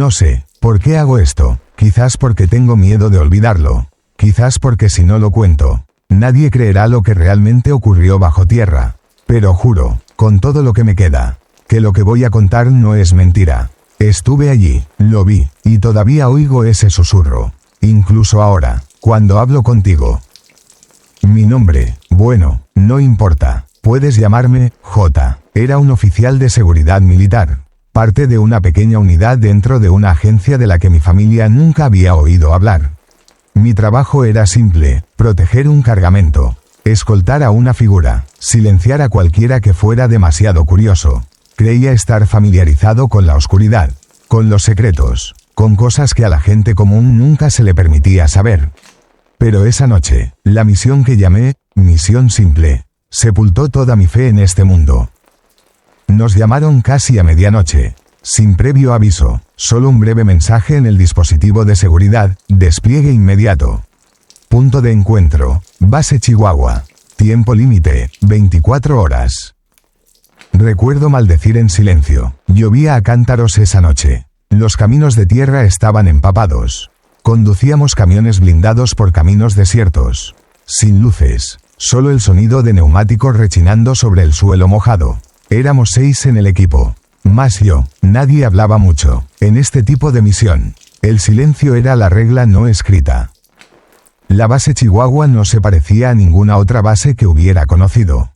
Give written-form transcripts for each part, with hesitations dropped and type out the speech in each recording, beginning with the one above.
No sé, ¿por qué hago esto? Quizás porque tengo miedo de olvidarlo. Quizás porque si no lo cuento, nadie creerá lo que realmente ocurrió bajo tierra. Pero juro, con todo lo que me queda, que lo que voy a contar no es mentira. Estuve allí, lo vi, y todavía oigo ese susurro. Incluso ahora, cuando hablo contigo. Mi nombre, bueno, no importa. Puedes llamarme J. Era un oficial de seguridad militar. Parte de una pequeña unidad dentro de una agencia de la que mi familia nunca había oído hablar. Mi trabajo era simple: proteger un cargamento, escoltar a una figura, silenciar a cualquiera que fuera demasiado curioso. Creía estar familiarizado con la oscuridad, con los secretos, con cosas que a la gente común nunca se le permitía saber. Pero esa noche, la misión que llamé Misión Simple, sepultó toda mi fe en este mundo. Nos llamaron casi a medianoche, sin previo aviso, solo un breve mensaje en el dispositivo de seguridad: despliegue inmediato. Punto de encuentro, base Chihuahua. Tiempo límite, 24 horas. Recuerdo maldecir en silencio. Llovía a cántaros esa noche. Los caminos de tierra estaban empapados. Conducíamos camiones blindados por caminos desiertos. Sin luces, solo el sonido de neumáticos rechinando sobre el suelo mojado. Éramos 6 en el equipo. Más yo. Nadie hablaba mucho. En este tipo de misión, el silencio era la regla no escrita. La base Chihuahua no se parecía a ninguna otra base que hubiera conocido.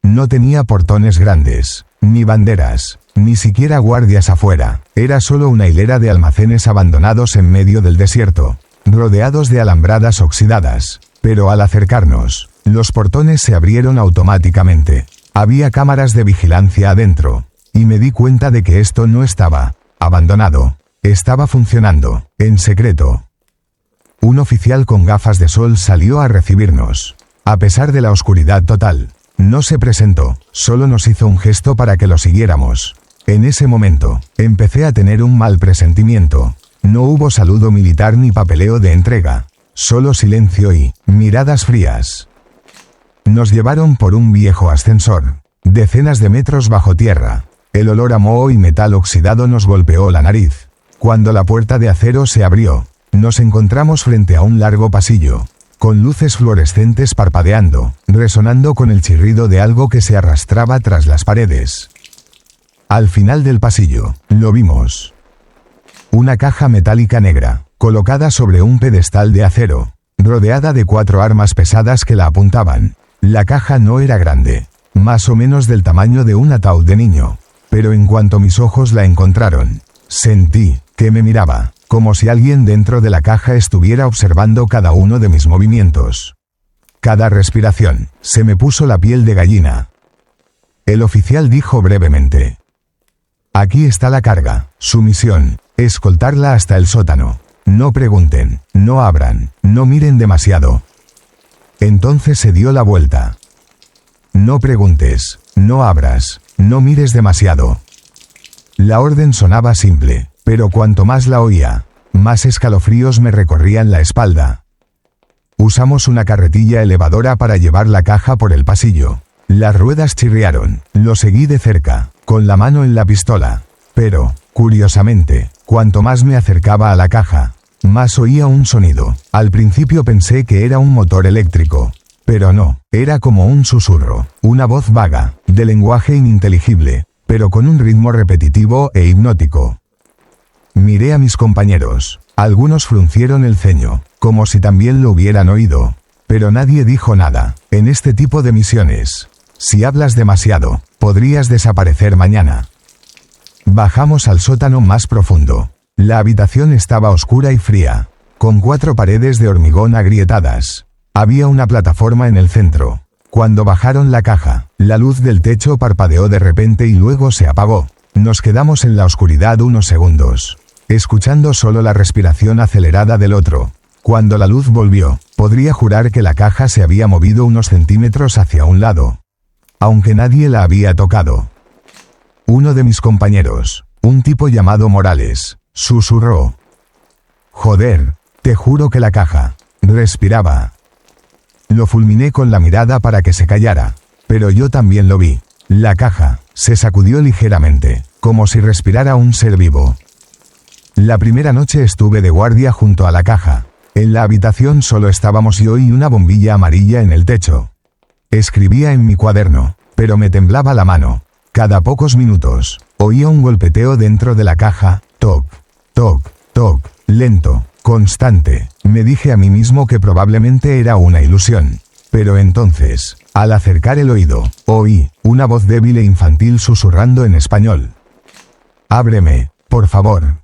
No tenía portones grandes, ni banderas, ni siquiera guardias afuera. Era solo una hilera de almacenes abandonados en medio del desierto, rodeados de alambradas oxidadas. Pero al acercarnos, los portones se abrieron automáticamente. Había cámaras de vigilancia adentro, y me di cuenta de que esto no estaba abandonado. Estaba funcionando, en secreto. Un oficial con gafas de sol salió a recibirnos. A pesar de la oscuridad total, no se presentó, solo nos hizo un gesto para que lo siguiéramos. En ese momento, empecé a tener un mal presentimiento. No hubo saludo militar ni papeleo de entrega, solo silencio y miradas frías. Nos llevaron por un viejo ascensor, decenas de metros bajo tierra. El olor a moho y metal oxidado nos golpeó la nariz. Cuando la puerta de acero se abrió, nos encontramos frente a un largo pasillo, con luces fluorescentes parpadeando, resonando con el chirrido de algo que se arrastraba tras las paredes. Al final del pasillo, lo vimos. Una caja metálica negra, colocada sobre un pedestal de acero, rodeada de 4 armas pesadas que la apuntaban. La caja no era grande, más o menos del tamaño de un ataúd de niño, pero en cuanto mis ojos la encontraron, sentí que me miraba, como si alguien dentro de la caja estuviera observando cada uno de mis movimientos. Cada respiración, se me puso la piel de gallina. El oficial dijo brevemente: aquí está la carga, su misión, escoltarla hasta el sótano. No pregunten, no abran, no miren demasiado. Entonces se dio la vuelta. No preguntes, no abras, no mires demasiado. La orden sonaba simple, pero cuanto más la oía, más escalofríos me recorrían la espalda. Usamos una carretilla elevadora para llevar la caja por el pasillo. Las ruedas chirriaron, lo seguí de cerca, con la mano en la pistola. Pero, curiosamente, cuanto más me acercaba a la caja, más oía un sonido. Al principio pensé que era un motor eléctrico, pero no, era como un susurro, una voz vaga, de lenguaje ininteligible, pero con un ritmo repetitivo e hipnótico. Miré a mis compañeros. Algunos fruncieron el ceño, como si también lo hubieran oído, pero nadie dijo nada. En este tipo de misiones, si hablas demasiado, podrías desaparecer mañana. Bajamos al sótano más profundo. La habitación estaba oscura y fría, con 4 paredes de hormigón agrietadas. Había una plataforma en el centro. Cuando bajaron la caja, la luz del techo parpadeó de repente y luego se apagó. Nos quedamos en la oscuridad unos segundos, escuchando solo la respiración acelerada del otro. Cuando la luz volvió, podría jurar que la caja se había movido unos centímetros hacia un lado, aunque nadie la había tocado. Uno de mis compañeros, un tipo llamado Morales, susurró: joder, te juro que la caja respiraba. Lo fulminé con la mirada para que se callara, pero yo también lo vi. La caja se sacudió ligeramente, como si respirara un ser vivo. La primera noche estuve de guardia junto a la caja. En la habitación solo estábamos yo y una bombilla amarilla en el techo. Escribía en mi cuaderno, pero me temblaba la mano. Cada pocos minutos, oía un golpeteo dentro de la caja, toc, toc, toc, lento, constante. Me dije a mí mismo que probablemente era una ilusión. Pero entonces, al acercar el oído, oí una voz débil e infantil susurrando en español. «Ábreme, por favor».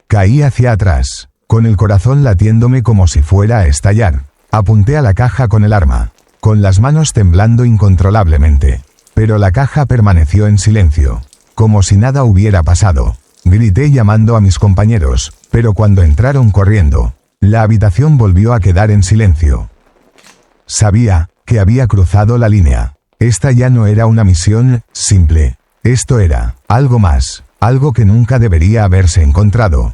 Caí hacia atrás, con el corazón latiéndome como si fuera a estallar. Apunté a la caja con el arma, con las manos temblando incontrolablemente. Pero la caja permaneció en silencio, como si nada hubiera pasado. Grité llamando a mis compañeros, pero cuando entraron corriendo, la habitación volvió a quedar en silencio. Sabía que había cruzado la línea. Esta ya no era una misión simple. Esto era algo más, algo que nunca debería haberse encontrado.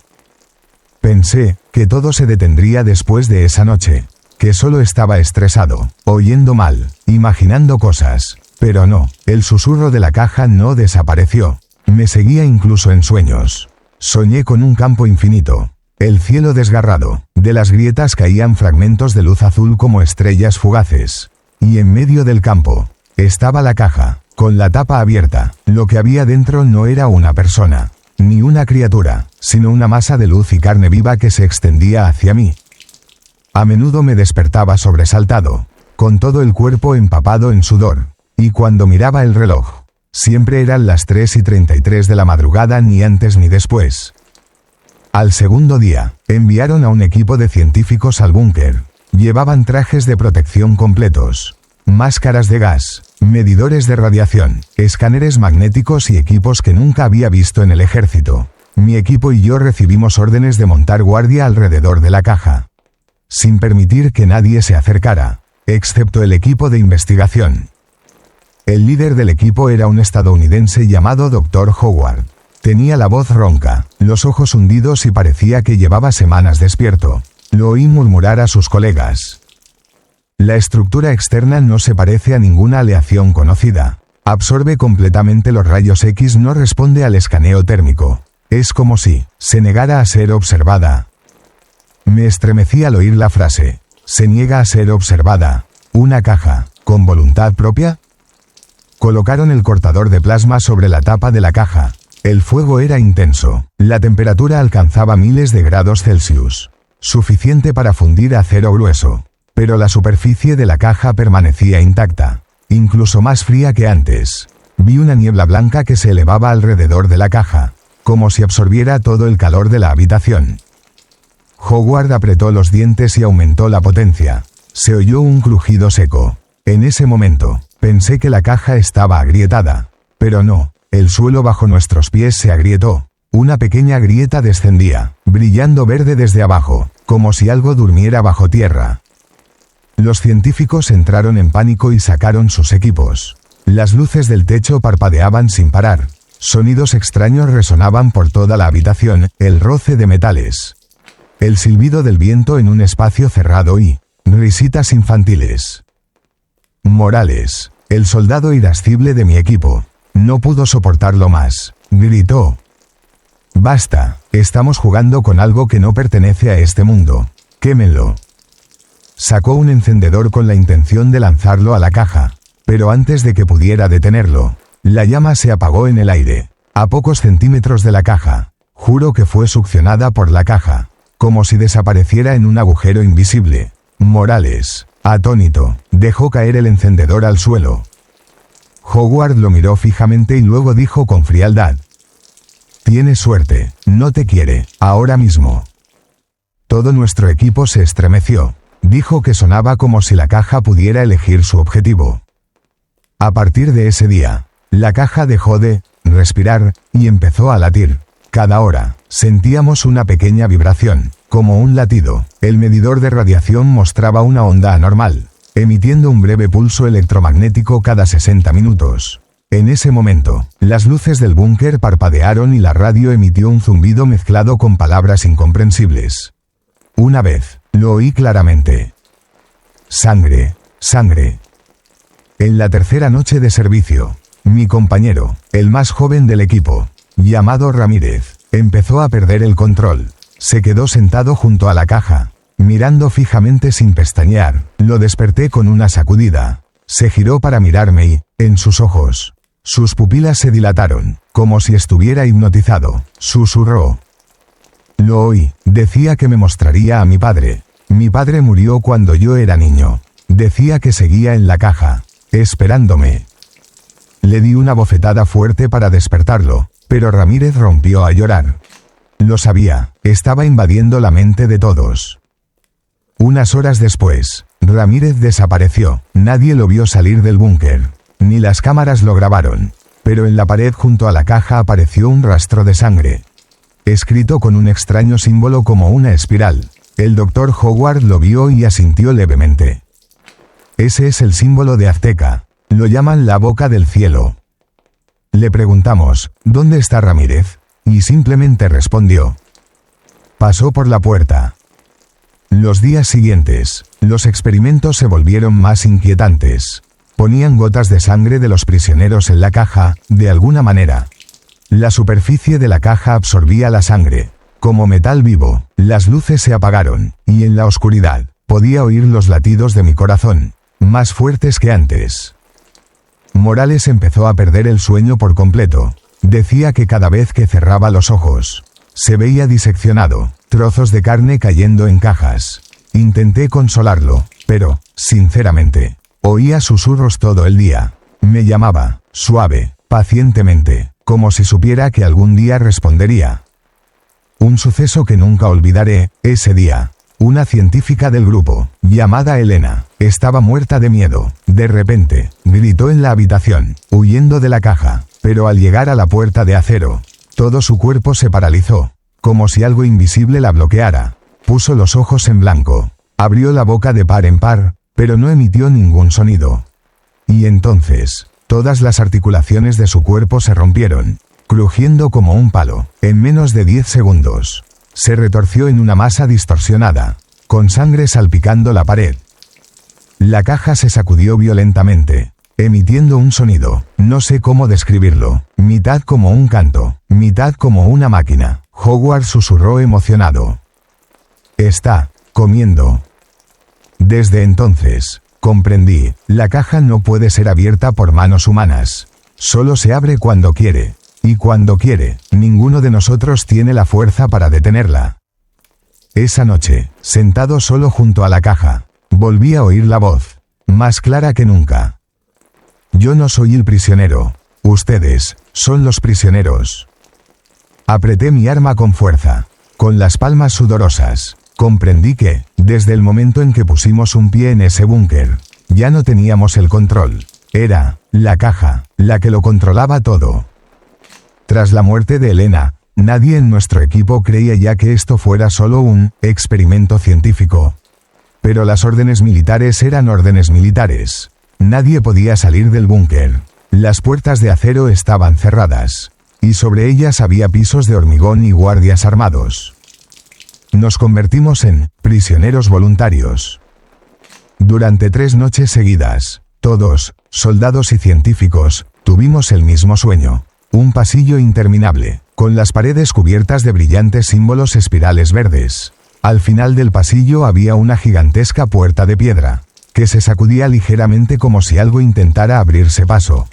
Pensé que todo se detendría después de esa noche, que solo estaba estresado, oyendo mal, imaginando cosas. Pero no, el susurro de la caja no desapareció. Me seguía incluso en sueños. Soñé con un campo infinito. El cielo desgarrado, de las grietas caían fragmentos de luz azul como estrellas fugaces. Y en medio del campo, estaba la caja, con la tapa abierta. Lo que había dentro no era una persona, ni una criatura, sino una masa de luz y carne viva que se extendía hacia mí. A menudo me despertaba sobresaltado, con todo el cuerpo empapado en sudor, y cuando miraba el reloj, siempre eran las 3:33 de la madrugada, ni antes ni después. Al segundo día, enviaron a un equipo de científicos al búnker. Llevaban trajes de protección completos, máscaras de gas, medidores de radiación, escáneres magnéticos y equipos que nunca había visto en el ejército. Mi equipo y yo recibimos órdenes de montar guardia alrededor de la caja, sin permitir que nadie se acercara, excepto el equipo de investigación. El líder del equipo era un estadounidense llamado Dr. Howard. Tenía la voz ronca, los ojos hundidos y parecía que llevaba semanas despierto. Lo oí murmurar a sus colegas. La estructura externa no se parece a ninguna aleación conocida. Absorbe completamente los rayos X, no responde al escaneo térmico. Es como si se negara a ser observada. Me estremecí al oír la frase. ¿Se niega a ser observada? ¿Una caja con voluntad propia? Colocaron el cortador de plasma sobre la tapa de la caja. El fuego era intenso. La temperatura alcanzaba miles de grados Celsius. Suficiente para fundir acero grueso. Pero la superficie de la caja permanecía intacta. Incluso más fría que antes. Vi una niebla blanca que se elevaba alrededor de la caja, como si absorbiera todo el calor de la habitación. Howard apretó los dientes y aumentó la potencia. Se oyó un crujido seco. En ese momento, pensé que la caja estaba agrietada. Pero no, el suelo bajo nuestros pies se agrietó. Una pequeña grieta descendía, brillando verde desde abajo, como si algo durmiera bajo tierra. Los científicos entraron en pánico y sacaron sus equipos. Las luces del techo parpadeaban sin parar. Sonidos extraños resonaban por toda la habitación, el roce de metales, el silbido del viento en un espacio cerrado y risitas infantiles. Morales, el soldado irascible de mi equipo, no pudo soportarlo más. Gritó: «Basta, estamos jugando con algo que no pertenece a este mundo. Quémenlo». Sacó un encendedor con la intención de lanzarlo a la caja, pero antes de que pudiera detenerlo, la llama se apagó en el aire, a pocos centímetros de la caja. Juro que fue succionada por la caja, como si desapareciera en un agujero invisible. Morales, atónito, dejó caer el encendedor al suelo. Howard lo miró fijamente y luego dijo con frialdad: «Tienes suerte, no te quiere, ahora mismo». Todo nuestro equipo se estremeció. Dijo que sonaba como si la caja pudiera elegir su objetivo. A partir de ese día, la caja dejó de respirar y empezó a latir. Cada hora, sentíamos una pequeña vibración, como un latido. El medidor de radiación mostraba una onda anormal, emitiendo un breve pulso electromagnético cada 60 minutos. En ese momento, las luces del búnker parpadearon y la radio emitió un zumbido mezclado con palabras incomprensibles. Una vez, lo oí claramente: «Sangre, sangre». En la tercera noche de servicio, mi compañero, el más joven del equipo, llamado Ramírez, Empezó a perder el control. Se quedó sentado junto a la caja, mirando fijamente sin pestañear. Lo desperté con una sacudida. Se giró para mirarme y, en sus ojos, sus pupilas se dilataron, como si estuviera hipnotizado. Susurró. Lo oí. Decía que me mostraría a mi padre. Mi padre murió cuando yo era niño. Decía que seguía en la caja, esperándome. Le di una bofetada fuerte para despertarlo, pero Ramírez rompió a llorar. Lo sabía, estaba invadiendo la mente de todos. Unas horas después, Ramírez desapareció. Nadie lo vio salir del búnker, ni las cámaras lo grabaron, pero en la pared junto a la caja apareció un rastro de sangre, escrito con un extraño símbolo como una espiral. El Dr. Howard lo vio y asintió levemente. Ese es el símbolo de Azteca. Lo llaman la boca del cielo. Le preguntamos, ¿dónde está Ramírez? Y simplemente respondió. Pasó por la puerta. Los días siguientes, los experimentos se volvieron más inquietantes. Ponían gotas de sangre de los prisioneros en la caja, de alguna manera. La superficie de la caja absorbía la sangre, como metal vivo. Las luces se apagaron, y en la oscuridad, podía oír los latidos de mi corazón, más fuertes que antes. Morales empezó a perder el sueño por completo. Decía que cada vez que cerraba los ojos, se veía diseccionado, trozos de carne cayendo en cajas. Intenté consolarlo, pero, sinceramente, oía susurros todo el día. Me llamaba, suave, pacientemente, como si supiera que algún día respondería. Un suceso que nunca olvidaré. Ese día, una científica del grupo, llamada Elena, estaba muerta de miedo. De repente, gritó en la habitación, huyendo de la caja, pero al llegar a la puerta de acero, todo su cuerpo se paralizó, como si algo invisible la bloqueara. Puso los ojos en blanco, abrió la boca de par en par, pero no emitió ningún sonido. Y entonces, todas las articulaciones de su cuerpo se rompieron, crujiendo como un palo. En menos de 10 segundos, se retorció en una masa distorsionada, con sangre salpicando la pared. La caja se sacudió violentamente, emitiendo un sonido, no sé cómo describirlo, mitad como un canto, mitad como una máquina. Howard susurró emocionado. Está comiendo. Desde entonces, comprendí, la caja no puede ser abierta por manos humanas. Solo se abre cuando quiere. Y cuando quiere, ninguno de nosotros tiene la fuerza para detenerla. Esa noche, sentado solo junto a la caja, volví a oír la voz, más clara que nunca. Yo no soy el prisionero. Ustedes son los prisioneros. Apreté mi arma con fuerza, con las palmas sudorosas. Comprendí que, desde el momento en que pusimos un pie en ese búnker, ya no teníamos el control. Era la caja la que lo controlaba todo. Tras la muerte de Elena, nadie en nuestro equipo creía ya que esto fuera solo un experimento científico. Pero las órdenes militares eran órdenes militares. Nadie podía salir del búnker. Las puertas de acero estaban cerradas, y sobre ellas había pisos de hormigón y guardias armados. Nos convertimos en prisioneros voluntarios. Durante 3 noches seguidas, todos, soldados y científicos, tuvimos el mismo sueño. Un pasillo interminable, con las paredes cubiertas de brillantes símbolos espirales verdes. Al final del pasillo había una gigantesca puerta de piedra, que se sacudía ligeramente como si algo intentara abrirse paso.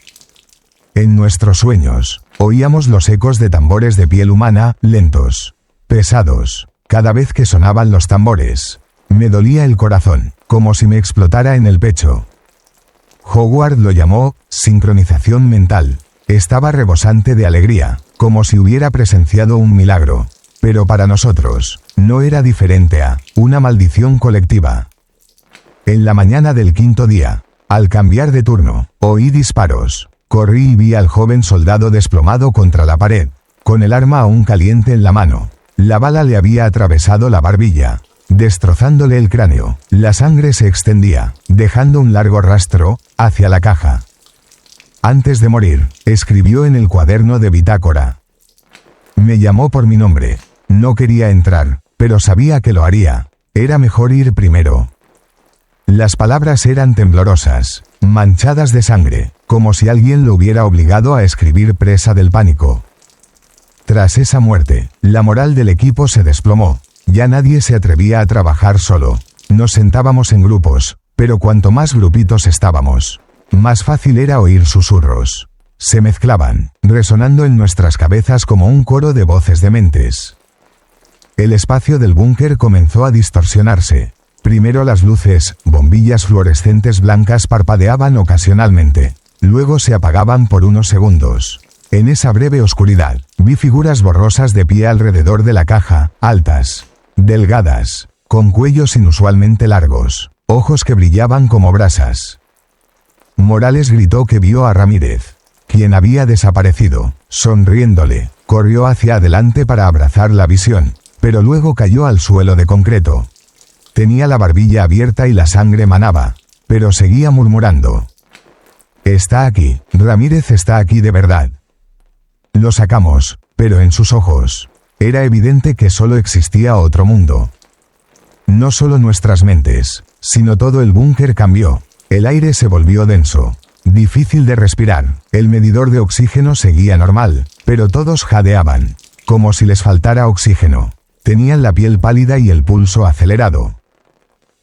En nuestros sueños, oíamos los ecos de tambores de piel humana, lentos, pesados. Cada vez que sonaban los tambores, me dolía el corazón, como si me explotara en el pecho. Howard lo llamó sincronización mental. Estaba rebosante de alegría, como si hubiera presenciado un milagro. Pero para nosotros, no era diferente a una maldición colectiva. En la mañana del 5.º día, al cambiar de turno, oí disparos. Corrí y vi al joven soldado desplomado contra la pared, con el arma aún caliente en la mano. La bala le había atravesado la barbilla, destrozándole el cráneo. La sangre se extendía, dejando un largo rastro hacia la caja. Antes de morir, escribió en el cuaderno de bitácora. Me llamó por mi nombre. No quería entrar, pero sabía que lo haría. Era mejor ir primero. Las palabras eran temblorosas, manchadas de sangre, como si alguien lo hubiera obligado a escribir presa del pánico. Tras esa muerte, la moral del equipo se desplomó. Ya nadie se atrevía a trabajar solo. Nos sentábamos en grupos, pero cuanto más grupitos estábamos, más fácil era oír susurros. Se mezclaban, resonando en nuestras cabezas como un coro de voces dementes. El espacio del búnker comenzó a distorsionarse. Primero las luces, bombillas fluorescentes blancas parpadeaban ocasionalmente. Luego se apagaban por unos segundos. En esa breve oscuridad, vi figuras borrosas de pie alrededor de la caja, altas, delgadas, con cuellos inusualmente largos, ojos que brillaban como brasas. Morales gritó que vio a Ramírez, quien había desaparecido. Sonriéndole, corrió hacia adelante para abrazar la visión, pero luego cayó al suelo de concreto. Tenía la barbilla abierta y la sangre manaba, pero seguía murmurando. Está aquí, Ramírez está aquí de verdad. Lo sacamos, pero en sus ojos, era evidente que solo existía otro mundo. No solo nuestras mentes, sino todo el búnker cambió. El aire se volvió denso, difícil de respirar. El medidor de oxígeno seguía normal, pero todos jadeaban, como si les faltara oxígeno. Tenían la piel pálida y el pulso acelerado.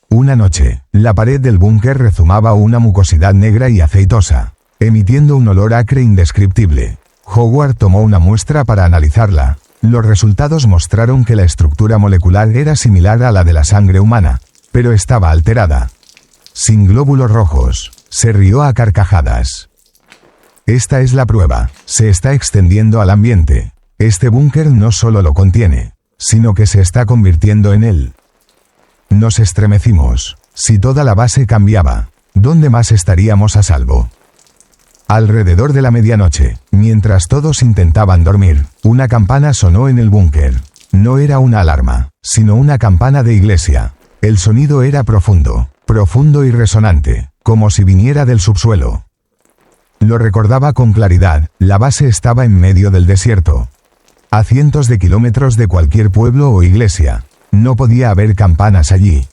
Una noche, la pared del búnker rezumaba una mucosidad negra y aceitosa, emitiendo un olor acre indescriptible. Howard tomó una muestra para analizarla. Los resultados mostraron que la estructura molecular era similar a la de la sangre humana, pero estaba alterada. Sin glóbulos rojos. Se rió a carcajadas. Esta es la prueba. Se está extendiendo al ambiente. Este búnker no solo lo contiene, sino que se está convirtiendo en él. Nos estremecimos. Si toda la base cambiaba, ¿dónde más estaríamos a salvo? Alrededor de la medianoche, mientras todos intentaban dormir, una campana sonó en el búnker. No era una alarma, sino una campana de iglesia. El sonido era profundo, profundo y resonante, como si viniera del subsuelo. Lo recordaba con claridad, la base estaba en medio del desierto. A cientos de kilómetros de cualquier pueblo o iglesia. No podía haber campanas allí.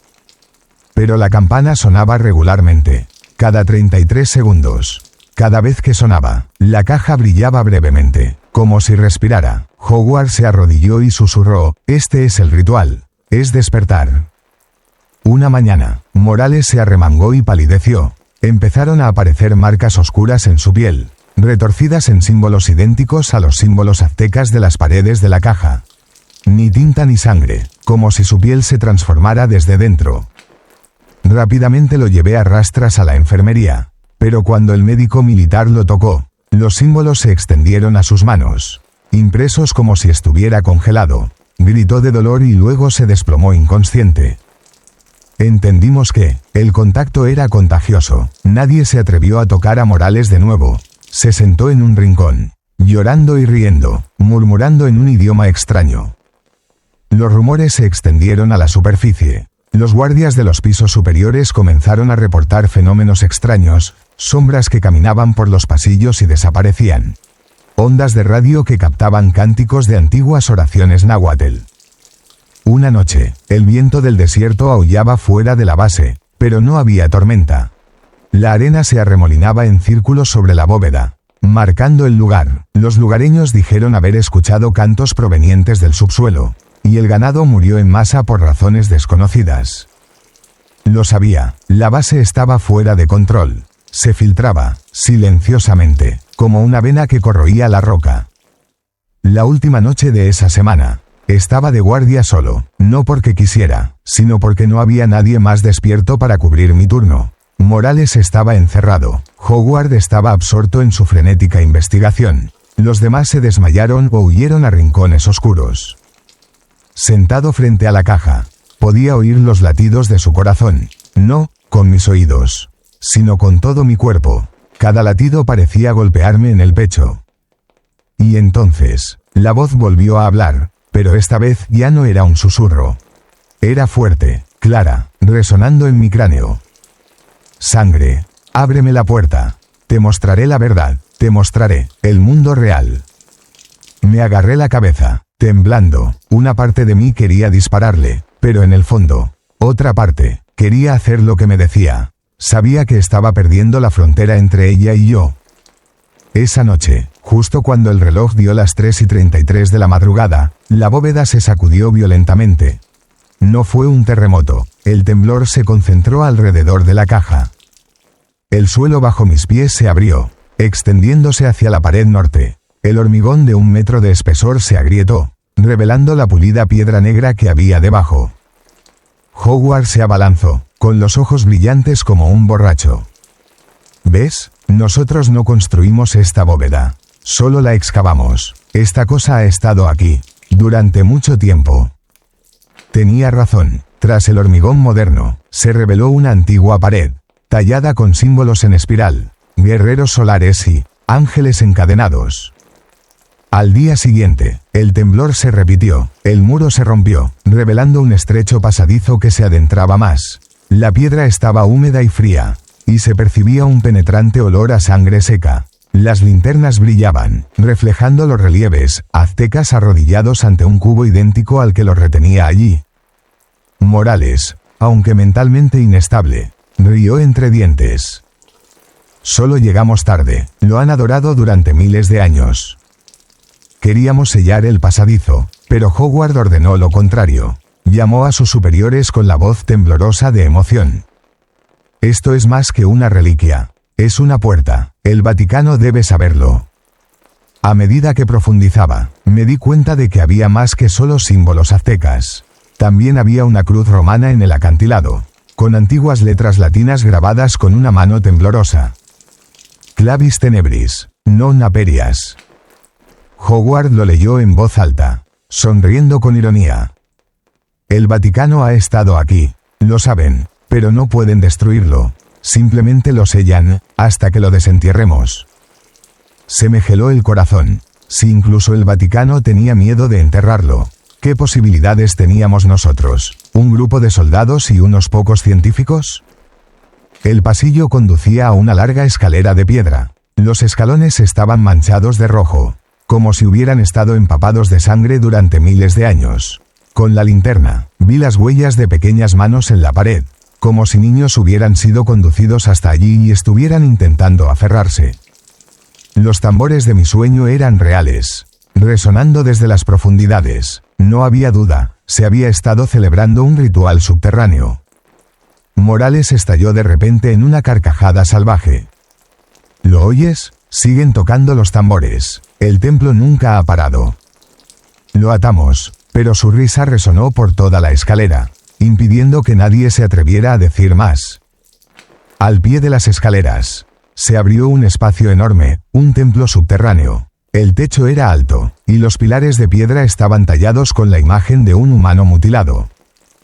Pero la campana sonaba regularmente, cada 33 segundos. Cada vez que sonaba, la caja brillaba brevemente, como si respirara. Howard se arrodilló y susurró, este es el ritual, es despertar. Una mañana, Morales se arremangó y palideció. Empezaron a aparecer marcas oscuras en su piel, retorcidas en símbolos idénticos a los símbolos aztecas de las paredes de la caja. Ni tinta ni sangre, como si su piel se transformara desde dentro. Rápidamente lo llevé a rastras a la enfermería. Pero cuando el médico militar lo tocó, los símbolos se extendieron a sus manos, impresos como si estuviera congelado. Gritó de dolor y luego se desplomó inconsciente. Entendimos que el contacto era contagioso. Nadie se atrevió a tocar a Morales de nuevo. Se sentó en un rincón, llorando y riendo, murmurando en un idioma extraño. Los rumores se extendieron a la superficie. Los guardias de los pisos superiores comenzaron a reportar fenómenos extraños, sombras que caminaban por los pasillos y desaparecían. Ondas de radio que captaban cánticos de antiguas oraciones náhuatl. Una noche, el viento del desierto aullaba fuera de la base, pero no había tormenta. La arena se arremolinaba en círculos sobre la bóveda, marcando el lugar. Los lugareños dijeron haber escuchado cantos provenientes del subsuelo, y el ganado murió en masa por razones desconocidas. Lo sabía, la base estaba fuera de control. Se filtraba, silenciosamente, como una vena que corroía la roca. La última noche de esa semana, estaba de guardia solo, no porque quisiera, sino porque no había nadie más despierto para cubrir mi turno. Morales estaba encerrado, Howard estaba absorto en su frenética investigación. Los demás se desmayaron o huyeron a rincones oscuros. Sentado frente a la caja, podía oír los latidos de su corazón, no con mis oídos, sino con todo mi cuerpo. Cada latido parecía golpearme en el pecho. Y entonces, la voz volvió a hablar, pero esta vez ya no era un susurro. Era fuerte, clara, resonando en mi cráneo. Sangre, ábreme la puerta. Te mostraré la verdad, te mostraré el mundo real. Me agarré la cabeza, temblando. Una parte de mí quería dispararle, pero en el fondo, otra parte, quería hacer lo que me decía. Sabía que estaba perdiendo la frontera entre ella y yo. Esa noche, justo cuando el reloj dio las 3:33 de la madrugada, la bóveda se sacudió violentamente. No fue un terremoto, el temblor se concentró alrededor de la caja. El suelo bajo mis pies se abrió, extendiéndose hacia la pared norte. El hormigón de 1 metro de espesor se agrietó, revelando la pulida piedra negra que había debajo. Howard se abalanzó, con los ojos brillantes como un borracho. ¿Ves? Nosotros no construimos esta bóveda. Solo la excavamos. Esta cosa ha estado aquí, durante mucho tiempo. Tenía razón. Tras el hormigón moderno, se reveló una antigua pared, tallada con símbolos en espiral, guerreros solares y ángeles encadenados. Al día siguiente, el temblor se repitió, el muro se rompió, revelando un estrecho pasadizo que se adentraba más. La piedra estaba húmeda y fría, y se percibía un penetrante olor a sangre seca. Las linternas brillaban, reflejando los relieves aztecas arrodillados ante un cubo idéntico al que los retenía allí. Morales, aunque mentalmente inestable, rió entre dientes. Solo llegamos tarde, lo han adorado durante miles de años. Queríamos sellar el pasadizo, pero Howard ordenó lo contrario. Llamó a sus superiores con la voz temblorosa de emoción. Esto es más que una reliquia. Es una puerta. El Vaticano debe saberlo. A medida que profundizaba, me di cuenta de que había más que solo símbolos aztecas. También había una cruz romana en el acantilado, con antiguas letras latinas grabadas con una mano temblorosa. Clavis tenebris, non aperias. Howard lo leyó en voz alta, sonriendo con ironía. El Vaticano ha estado aquí, lo saben, pero no pueden destruirlo. Simplemente lo sellan, hasta que lo desentierremos. Se me geló el corazón. Si incluso el Vaticano tenía miedo de enterrarlo, ¿qué posibilidades teníamos nosotros? ¿Un grupo de soldados y unos pocos científicos? El pasillo conducía a una larga escalera de piedra. Los escalones estaban manchados de rojo, como si hubieran estado empapados de sangre durante miles de años. Con la linterna, vi las huellas de pequeñas manos en la pared, como si niños hubieran sido conducidos hasta allí y estuvieran intentando aferrarse. Los tambores de mi sueño eran reales, resonando desde las profundidades. No había duda, se había estado celebrando un ritual subterráneo. Morales estalló de repente en una carcajada salvaje. ¿Lo oyes? Siguen tocando los tambores. El templo nunca ha parado. Lo atamos, pero su risa resonó por toda la escalera, impidiendo que nadie se atreviera a decir más. Al pie de las escaleras, se abrió un espacio enorme, un templo subterráneo. El techo era alto, y los pilares de piedra estaban tallados con la imagen de un humano mutilado.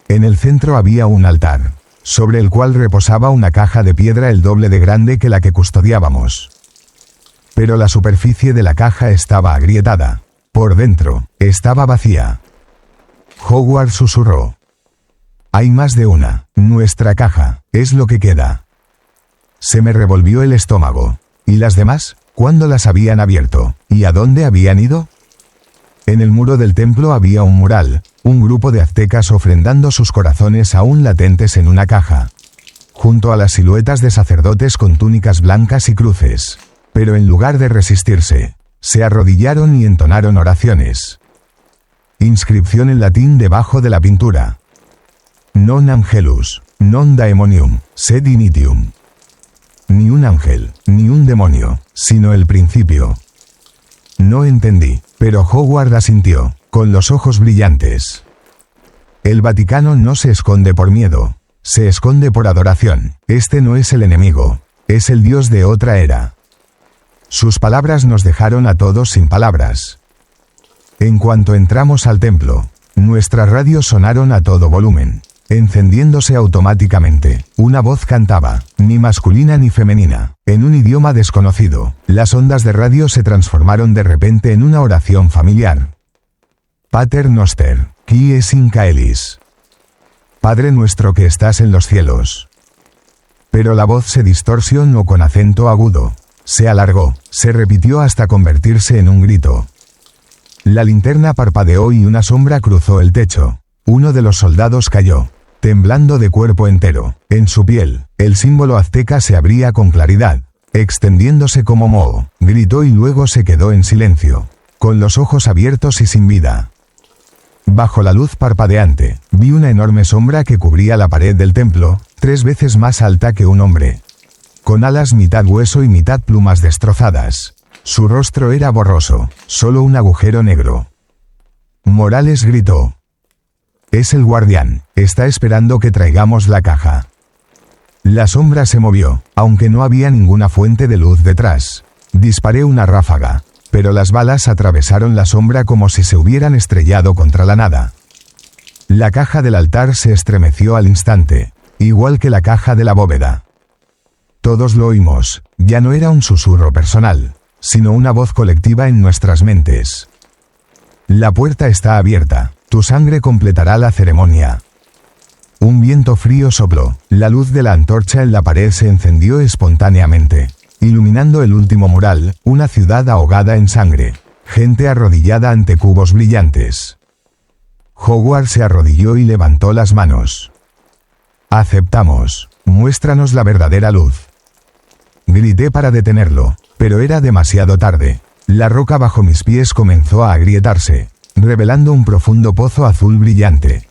En el centro había un altar, sobre el cual reposaba una caja de piedra el doble de grande que la que custodiábamos. Pero la superficie de la caja estaba agrietada. Por dentro, estaba vacía. Howard susurró. Hay más de una. Nuestra caja, es lo que queda. Se me revolvió el estómago. ¿Y las demás? ¿Cuándo las habían abierto? ¿Y a dónde habían ido? En el muro del templo había un mural, un grupo de aztecas ofrendando sus corazones aún latentes en una caja, junto a las siluetas de sacerdotes con túnicas blancas y cruces. Pero en lugar de resistirse, se arrodillaron y entonaron oraciones. Inscripción en latín debajo de la pintura. Non angelus, non daemonium, sed initium. Ni un ángel, ni un demonio, sino el principio. No entendí, pero Howard asintió, con los ojos brillantes. El Vaticano no se esconde por miedo, se esconde por adoración. Este no es el enemigo, es el Dios de otra era. Sus palabras nos dejaron a todos sin palabras. En cuanto entramos al templo, nuestras radios sonaron a todo volumen, encendiéndose automáticamente. Una voz cantaba, ni masculina ni femenina, en un idioma desconocido. Las ondas de radio se transformaron de repente en una oración familiar. Pater noster, qui es in caelis. Padre nuestro que estás en los cielos. Pero la voz se distorsionó con acento agudo. Se alargó, se repitió hasta convertirse en un grito. La linterna parpadeó y una sombra cruzó el techo. Uno de los soldados cayó, temblando de cuerpo entero. En su piel, el símbolo azteca se abría con claridad, extendiéndose como moho, gritó y luego se quedó en silencio, con los ojos abiertos y sin vida. Bajo la luz parpadeante, vi una enorme sombra que cubría la pared del templo, 3 veces más alta que un hombre. Con alas mitad hueso y mitad plumas destrozadas. Su rostro era borroso, solo un agujero negro. Morales gritó. Es el guardián, está esperando que traigamos la caja. La sombra se movió, aunque no había ninguna fuente de luz detrás. Disparé una ráfaga, pero las balas atravesaron la sombra como si se hubieran estrellado contra la nada. La caja del altar se estremeció al instante, igual que la caja de la bóveda. Todos lo oímos, ya no era un susurro personal, sino una voz colectiva en nuestras mentes. La puerta está abierta, tu sangre completará la ceremonia. Un viento frío sopló, la luz de la antorcha en la pared se encendió espontáneamente, iluminando el último mural, una ciudad ahogada en sangre, gente arrodillada ante cubos brillantes. Hogwarts se arrodilló y levantó las manos. Aceptamos, muéstranos la verdadera luz. Grité para detenerlo, pero era demasiado tarde. La roca bajo mis pies comenzó a agrietarse, revelando un profundo pozo azul brillante.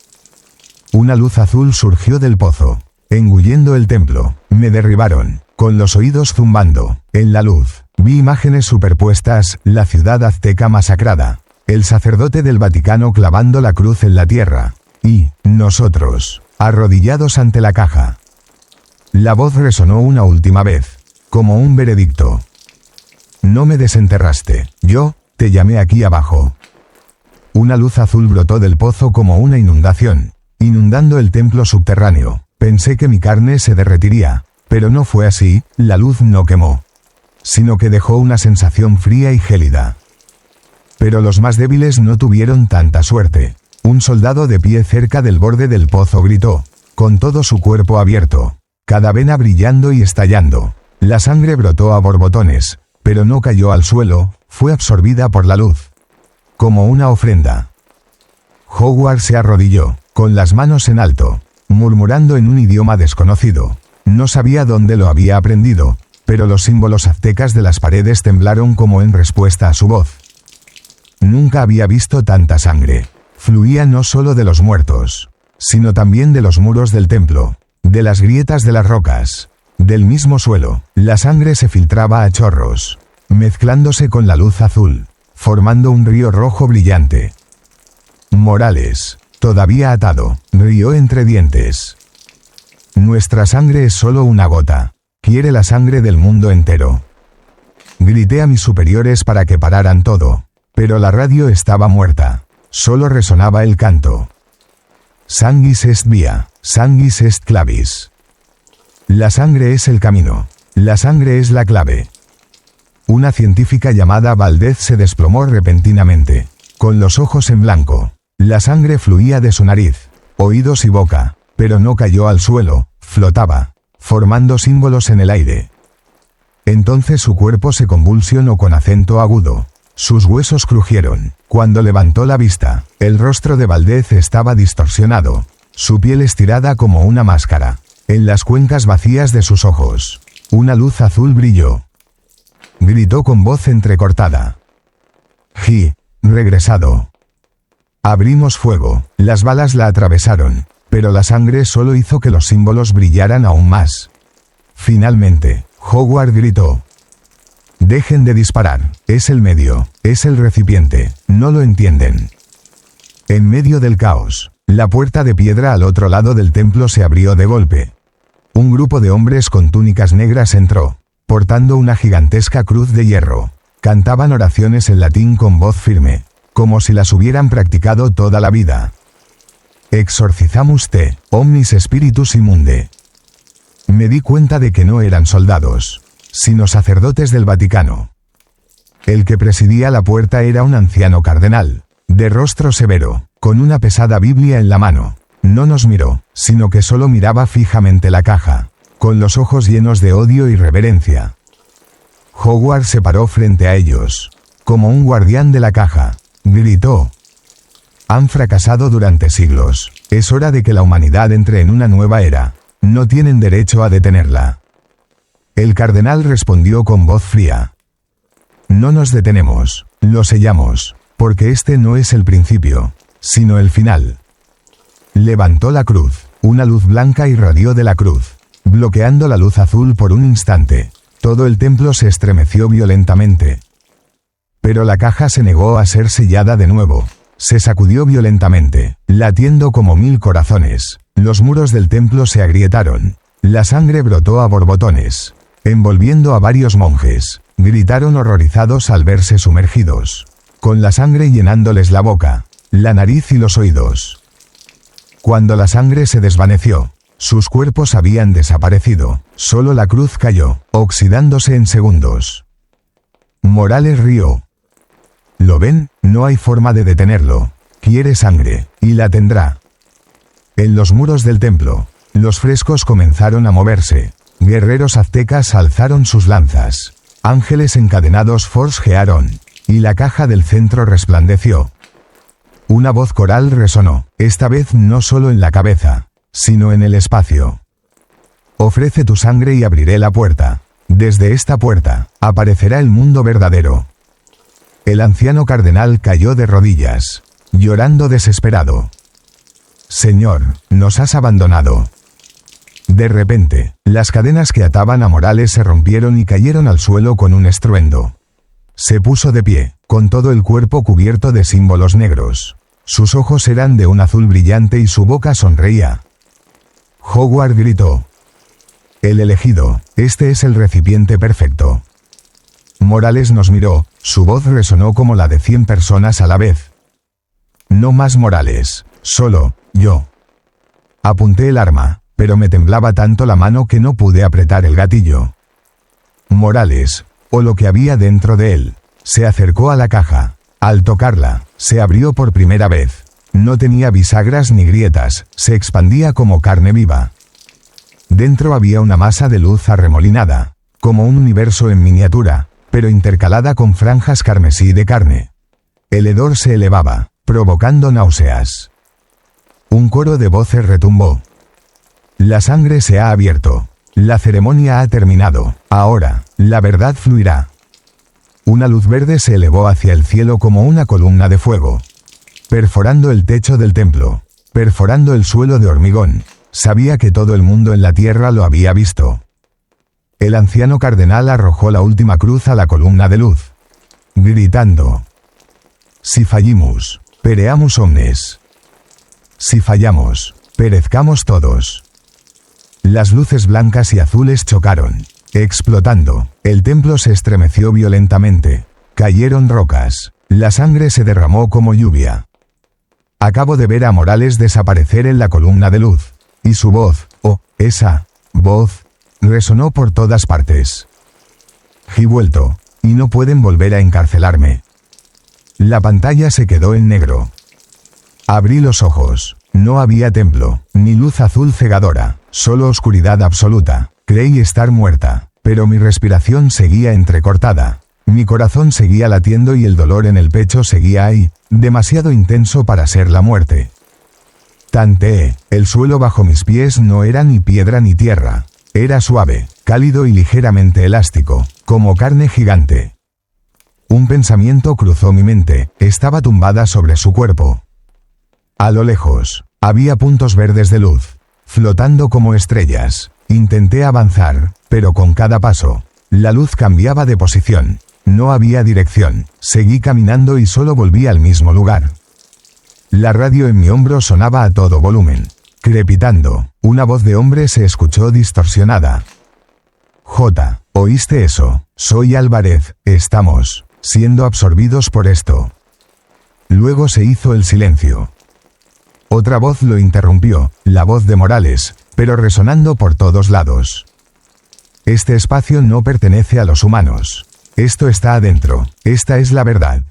Una luz azul surgió del pozo, engullendo el templo. Me derribaron, con los oídos zumbando. En la luz, vi imágenes superpuestas, la ciudad azteca masacrada, el sacerdote del Vaticano clavando la cruz en la tierra, y nosotros, arrodillados ante la caja. La voz resonó una última vez, como un veredicto. No me desenterraste, yo te llamé aquí abajo. Una luz azul brotó del pozo como una inundación, inundando el templo subterráneo. Pensé que mi carne se derretiría, pero no fue así, la luz no quemó, sino que dejó una sensación fría y gélida. Pero los más débiles no tuvieron tanta suerte. Un soldado de pie cerca del borde del pozo gritó, con todo su cuerpo abierto, cada vena brillando y estallando. La sangre brotó a borbotones, pero no cayó al suelo, fue absorbida por la luz, como una ofrenda. Hogwarts se arrodilló, con las manos en alto, murmurando en un idioma desconocido. No sabía dónde lo había aprendido, pero los símbolos aztecas de las paredes temblaron como en respuesta a su voz. Nunca había visto tanta sangre. Fluía no solo de los muertos, sino también de los muros del templo, de las grietas de las rocas, del mismo suelo. La sangre se filtraba a chorros, mezclándose con la luz azul, formando un río rojo brillante. Morales, todavía atado, rió entre dientes. Nuestra sangre es solo una gota. Quiere la sangre del mundo entero. Grité a mis superiores para que pararan todo, pero la radio estaba muerta. Solo resonaba el canto. Sanguis est via, sanguis est clavis. La sangre es el camino. La sangre es la clave. Una científica llamada Valdez se desplomó repentinamente, con los ojos en blanco. La sangre fluía de su nariz, oídos y boca, pero no cayó al suelo, flotaba, formando símbolos en el aire. Entonces su cuerpo se convulsionó con acento agudo. Sus huesos crujieron. Cuando levantó la vista, el rostro de Valdez estaba distorsionado, su piel estirada como una máscara. En las cuencas vacías de sus ojos, una luz azul brilló. Gritó con voz entrecortada. Regresado. Abrimos fuego, las balas la atravesaron, pero la sangre solo hizo que los símbolos brillaran aún más. Finalmente, Hogwarts gritó. Dejen de disparar, es el medio, es el recipiente, no lo entienden. En medio del caos, la puerta de piedra al otro lado del templo se abrió de golpe. Un grupo de hombres con túnicas negras entró, portando una gigantesca cruz de hierro. Cantaban oraciones en latín con voz firme, como si las hubieran practicado toda la vida. Exorcizamus te, omnis spiritus immunde. Me di cuenta de que no eran soldados, sino sacerdotes del Vaticano. El que presidía la puerta era un anciano cardenal, de rostro severo, con una pesada Biblia en la mano. No nos miró, sino que solo miraba fijamente la caja, con los ojos llenos de odio y reverencia. Hogwarts se paró frente a ellos, como un guardián de la caja. Gritó. Han fracasado durante siglos. Es hora de que la humanidad entre en una nueva era. No tienen derecho a detenerla. El cardenal respondió con voz fría. No nos detenemos, lo sellamos, porque este no es el principio, sino el final. Levantó la cruz, una luz blanca irradió de la cruz, bloqueando la luz azul por un instante. Todo el templo se estremeció violentamente. Pero la caja se negó a ser sellada de nuevo. Se sacudió violentamente, latiendo como 1000 corazones. Los muros del templo se agrietaron. La sangre brotó a borbotones, envolviendo a varios monjes. Gritaron horrorizados al verse sumergidos, con la sangre llenándoles la boca, la nariz y los oídos. Cuando la sangre se desvaneció, sus cuerpos habían desaparecido. Solo la cruz cayó, oxidándose en segundos. Morales rió. ¿Lo ven? No hay forma de detenerlo. Quiere sangre, y la tendrá. En los muros del templo, los frescos comenzaron a moverse. Guerreros aztecas alzaron sus lanzas. Ángeles encadenados forjearon, y la caja del centro resplandeció. Una voz coral resonó, esta vez no solo en la cabeza, sino en el espacio. Ofrece tu sangre y abriré la puerta. Desde esta puerta, aparecerá el mundo verdadero. El anciano cardenal cayó de rodillas, llorando desesperado. Señor, nos has abandonado. De repente, las cadenas que ataban a Morales se rompieron y cayeron al suelo con un estruendo. Se puso de pie, con todo el cuerpo cubierto de símbolos negros. Sus ojos eran de un azul brillante y su boca sonreía. Howard gritó. El elegido, este es el recipiente perfecto. Morales nos miró, su voz resonó como la de 100 personas a la vez. No más Morales, solo, yo. Apunté el arma, pero me temblaba tanto la mano que no pude apretar el gatillo. Morales, o lo que había dentro de él, se acercó a la caja. Al tocarla, se abrió por primera vez. No tenía bisagras ni grietas, se expandía como carne viva. Dentro había una masa de luz arremolinada, como un universo en miniatura, pero intercalada con franjas carmesí de carne. El hedor se elevaba, provocando náuseas. Un coro de voces retumbó. La sangre se ha abierto. La ceremonia ha terminado. Ahora, la verdad fluirá. Una luz verde se elevó hacia el cielo como una columna de fuego, perforando el techo del templo, perforando el suelo de hormigón. Sabía que todo el mundo en la tierra lo había visto. El anciano cardenal arrojó la última cruz a la columna de luz, gritando. Si fallimus, pereamus omnes. Si fallamos, perezcamos todos. Las luces blancas y azules chocaron, explotando. El templo se estremeció violentamente. Cayeron rocas. La sangre se derramó como lluvia. Acabo de ver a Morales desaparecer en la columna de luz. Y su voz, esa voz, resonó por todas partes. He vuelto, y no pueden volver a encarcelarme. La pantalla se quedó en negro. Abrí los ojos. No había templo, ni luz azul cegadora, solo oscuridad absoluta. Creí estar muerta, pero mi respiración seguía entrecortada. Mi corazón seguía latiendo y el dolor en el pecho seguía ahí, demasiado intenso para ser la muerte. Tanteé, el suelo bajo mis pies no era ni piedra ni tierra. Era suave, cálido y ligeramente elástico, como carne gigante. Un pensamiento cruzó mi mente, estaba tumbada sobre su cuerpo. A lo lejos, había puntos verdes de luz, flotando como estrellas. Intenté avanzar, pero con cada paso, la luz cambiaba de posición. No había dirección. Seguí caminando y solo volví al mismo lugar. La radio en mi hombro sonaba a todo volumen, crepitando. Una voz de hombre se escuchó distorsionada. ¿Oíste eso? Soy Álvarez, estamos siendo absorbidos por esto. Luego se hizo el silencio. Otra voz lo interrumpió, la voz de Morales, pero resonando por todos lados. Este espacio no pertenece a los humanos. Esto está adentro, esta es la verdad.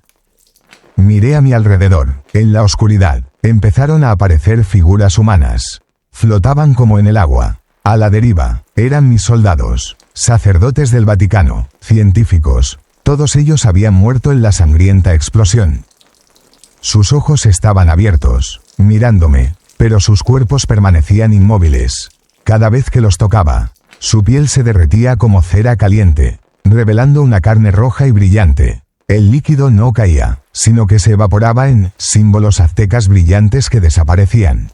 Miré a mi alrededor, en la oscuridad, empezaron a aparecer figuras humanas. Flotaban como en el agua, a la deriva, eran mis soldados, sacerdotes del Vaticano, científicos, todos ellos habían muerto en la sangrienta explosión. Sus ojos estaban abiertos, mirándome, pero sus cuerpos permanecían inmóviles. Cada vez que los tocaba, Su piel se derretía como cera caliente, revelando una carne roja y brillante. El líquido no caía, sino que se evaporaba en símbolos aztecas brillantes que desaparecían.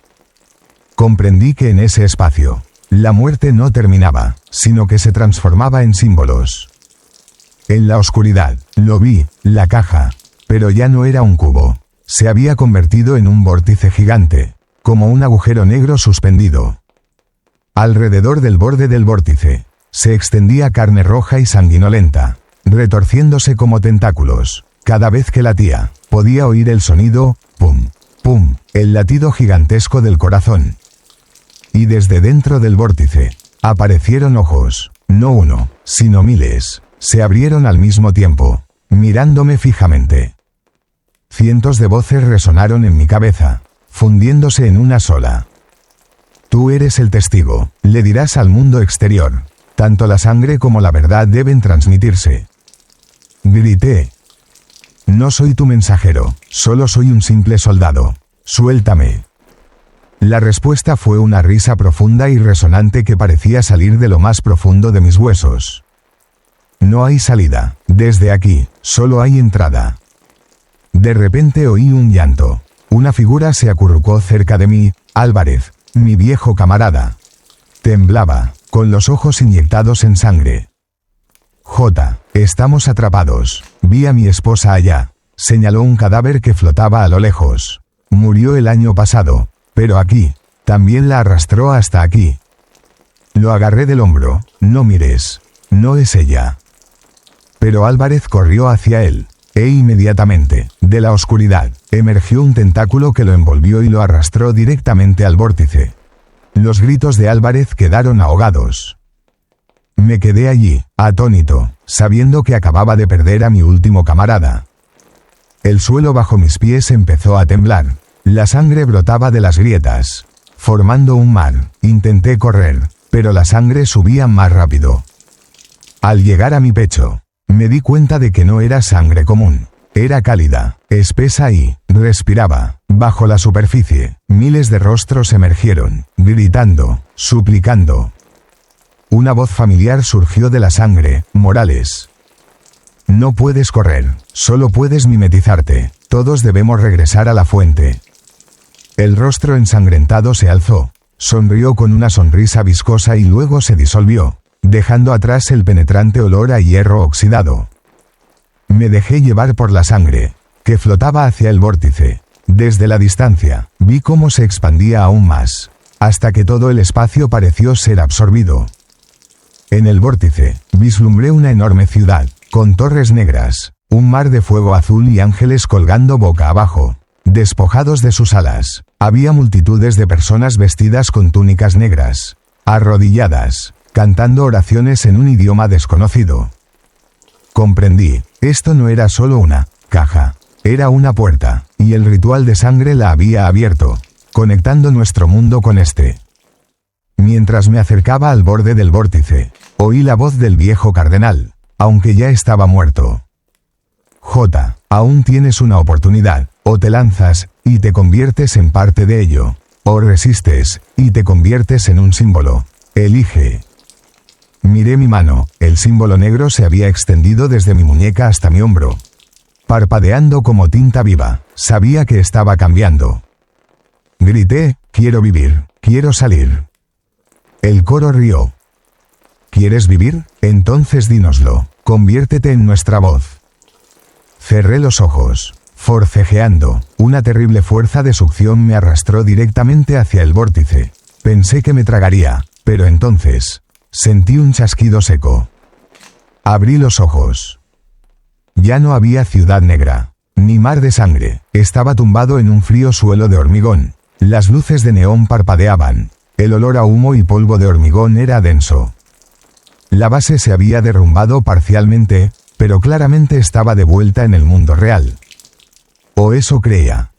Comprendí que en ese espacio, la muerte no terminaba, sino que se transformaba en símbolos. En la oscuridad, lo vi, la caja, pero ya no era un cubo. Se había convertido en un vórtice gigante, como un agujero negro suspendido. Alrededor del borde del vórtice, se extendía carne roja y sanguinolenta, retorciéndose como tentáculos. Cada vez que latía, podía oír el sonido, pum, pum, el latido gigantesco del corazón. Y desde dentro del vórtice, aparecieron ojos, no uno, sino miles, se abrieron al mismo tiempo, mirándome fijamente. Cientos de voces resonaron en mi cabeza, fundiéndose en una sola. Tú eres el testigo, le dirás al mundo exterior. Tanto la sangre como la verdad deben transmitirse. Grité. No soy tu mensajero, solo soy un simple soldado. Suéltame. La respuesta fue una risa profunda y resonante que parecía salir de lo más profundo de mis huesos. No hay salida, desde aquí, solo hay entrada. De repente oí un llanto. Una figura se acurrucó cerca de mí, Álvarez, mi viejo camarada. Temblaba, con los ojos inyectados en sangre. Estamos atrapados. Vi a mi esposa allá. Señaló un cadáver que flotaba a lo lejos. Murió el año pasado, pero aquí, también la arrastró hasta aquí. Lo agarré del hombro. No mires. No es ella. Pero Álvarez corrió hacia él. E inmediatamente, de la oscuridad, emergió un tentáculo que lo envolvió y lo arrastró directamente al vórtice. Los gritos de Álvarez quedaron ahogados. Me quedé allí, atónito, sabiendo que acababa de perder a mi último camarada. El suelo bajo mis pies empezó a temblar. La sangre brotaba de las grietas, formando un mar. Intenté correr, pero la sangre subía más rápido. Al llegar a mi pecho, me di cuenta de que no era sangre común. Era cálida, espesa y respiraba. Bajo la superficie, miles de rostros emergieron, gritando, suplicando. Una voz familiar surgió de la sangre. Morales. No puedes correr, solo puedes mimetizarte. Todos debemos regresar a la fuente. El rostro ensangrentado se alzó, sonrió con una sonrisa viscosa y luego se disolvió, dejando atrás el penetrante olor a hierro oxidado. Me dejé llevar por la sangre, que flotaba hacia el vórtice. Desde la distancia, vi cómo se expandía aún más, hasta que todo el espacio pareció ser absorbido. En el vórtice, vislumbré una enorme ciudad, con torres negras, un mar de fuego azul y ángeles colgando boca abajo, despojados de sus alas. Había multitudes de personas vestidas con túnicas negras, arrodilladas, cantando oraciones en un idioma desconocido. Comprendí, esto no era solo una caja, era una puerta, y el ritual de sangre la había abierto, conectando nuestro mundo con este. Mientras me acercaba al borde del vórtice, oí la voz del viejo cardenal, aunque ya estaba muerto. Aún tienes una oportunidad, o te lanzas, y te conviertes en parte de ello, o resistes, y te conviertes en un símbolo. Elige. Miré mi mano, el símbolo negro se había extendido desde mi muñeca hasta mi hombro. Parpadeando como tinta viva, sabía que estaba cambiando. Grité, quiero vivir, quiero salir. El coro rió. ¿Quieres vivir? Entonces dínoslo, conviértete en nuestra voz. Cerré los ojos, forcejeando, una terrible fuerza de succión me arrastró directamente hacia el vórtice. Pensé que me tragaría, pero entonces, sentí un chasquido seco. Abrí los ojos. Ya no había ciudad negra, ni mar de sangre, estaba tumbado en un frío suelo de hormigón. Las luces de neón parpadeaban, el olor a humo y polvo de hormigón era denso. La base se había derrumbado parcialmente, pero claramente estaba de vuelta en el mundo real. O eso creía.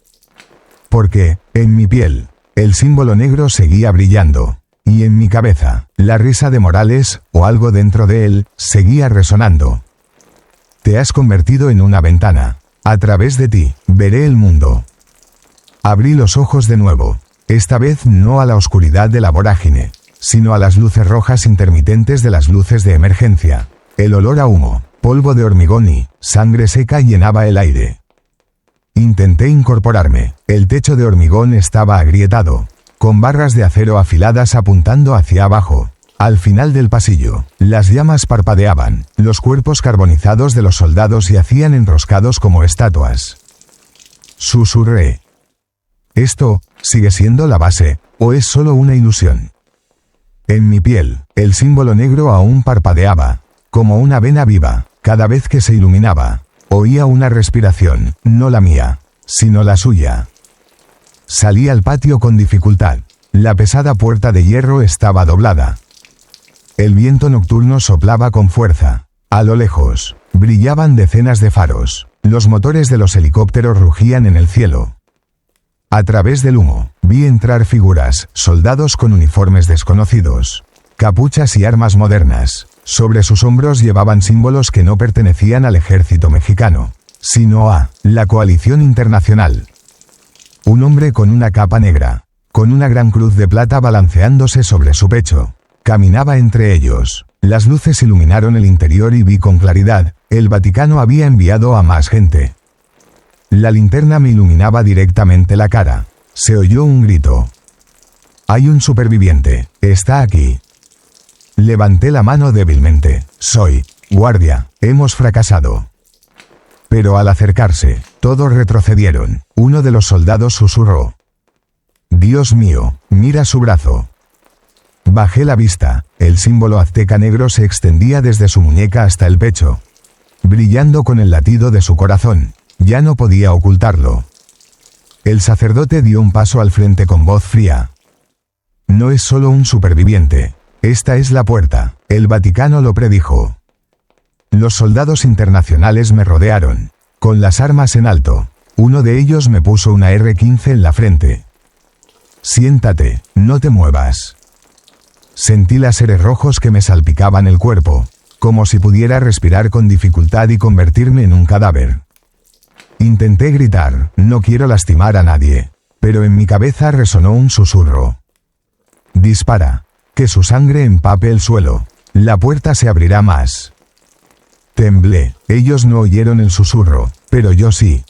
Porque, en mi piel, el símbolo negro seguía brillando, y en mi cabeza, la risa de Morales, o algo dentro de él, seguía resonando. Te has convertido en una ventana. A través de ti, veré el mundo. Abrí los ojos de nuevo, esta vez no a la oscuridad de la vorágine, sino a las luces rojas intermitentes de las luces de emergencia. El olor a humo, polvo de hormigón y sangre seca llenaba el aire. Intenté incorporarme. El techo de hormigón estaba agrietado, con barras de acero afiladas apuntando hacia abajo. Al final del pasillo, las llamas parpadeaban, los cuerpos carbonizados de los soldados yacían enroscados como estatuas. Susurré. ¿Esto sigue siendo la base, o es solo una ilusión? En mi piel, el símbolo negro aún parpadeaba, como una vena viva. Cada vez que se iluminaba, oía una respiración, no la mía, sino la suya. Salí al patio con dificultad. La pesada puerta de hierro estaba doblada. El viento nocturno soplaba con fuerza. A lo lejos, brillaban decenas de faros. Los motores de los helicópteros rugían en el cielo. A través del humo, vi entrar figuras, soldados con uniformes desconocidos, capuchas y armas modernas. Sobre sus hombros llevaban símbolos que no pertenecían al ejército mexicano, sino a la coalición internacional. Un hombre con una capa negra, con una gran cruz de plata balanceándose sobre su pecho, caminaba entre ellos. Las luces iluminaron el interior y vi con claridad, el Vaticano había enviado a más gente. La linterna me iluminaba directamente la cara. Se oyó un grito. «Hay un superviviente, está aquí». Levanté la mano débilmente. «Soy guardia, hemos fracasado». Pero al acercarse, todos retrocedieron. Uno de los soldados susurró. «Dios mío, mira su brazo». Bajé la vista. El símbolo azteca negro se extendía desde su muñeca hasta el pecho, brillando con el latido de su corazón. Ya no podía ocultarlo. El sacerdote dio un paso al frente con voz fría. «No es solo un superviviente. Esta es la puerta. El Vaticano lo predijo». Los soldados internacionales me rodearon, con las armas en alto. Uno de ellos me puso una R-15 en la frente. «Siéntate, no te muevas». Sentí láseres rojos que me salpicaban el cuerpo, como si pudiera respirar con dificultad y convertirme en un cadáver. Intenté gritar, no quiero lastimar a nadie, pero en mi cabeza resonó un susurro. «Dispara, que su sangre empape el suelo, la puerta se abrirá más». Temblé, ellos no oyeron el susurro, pero yo sí.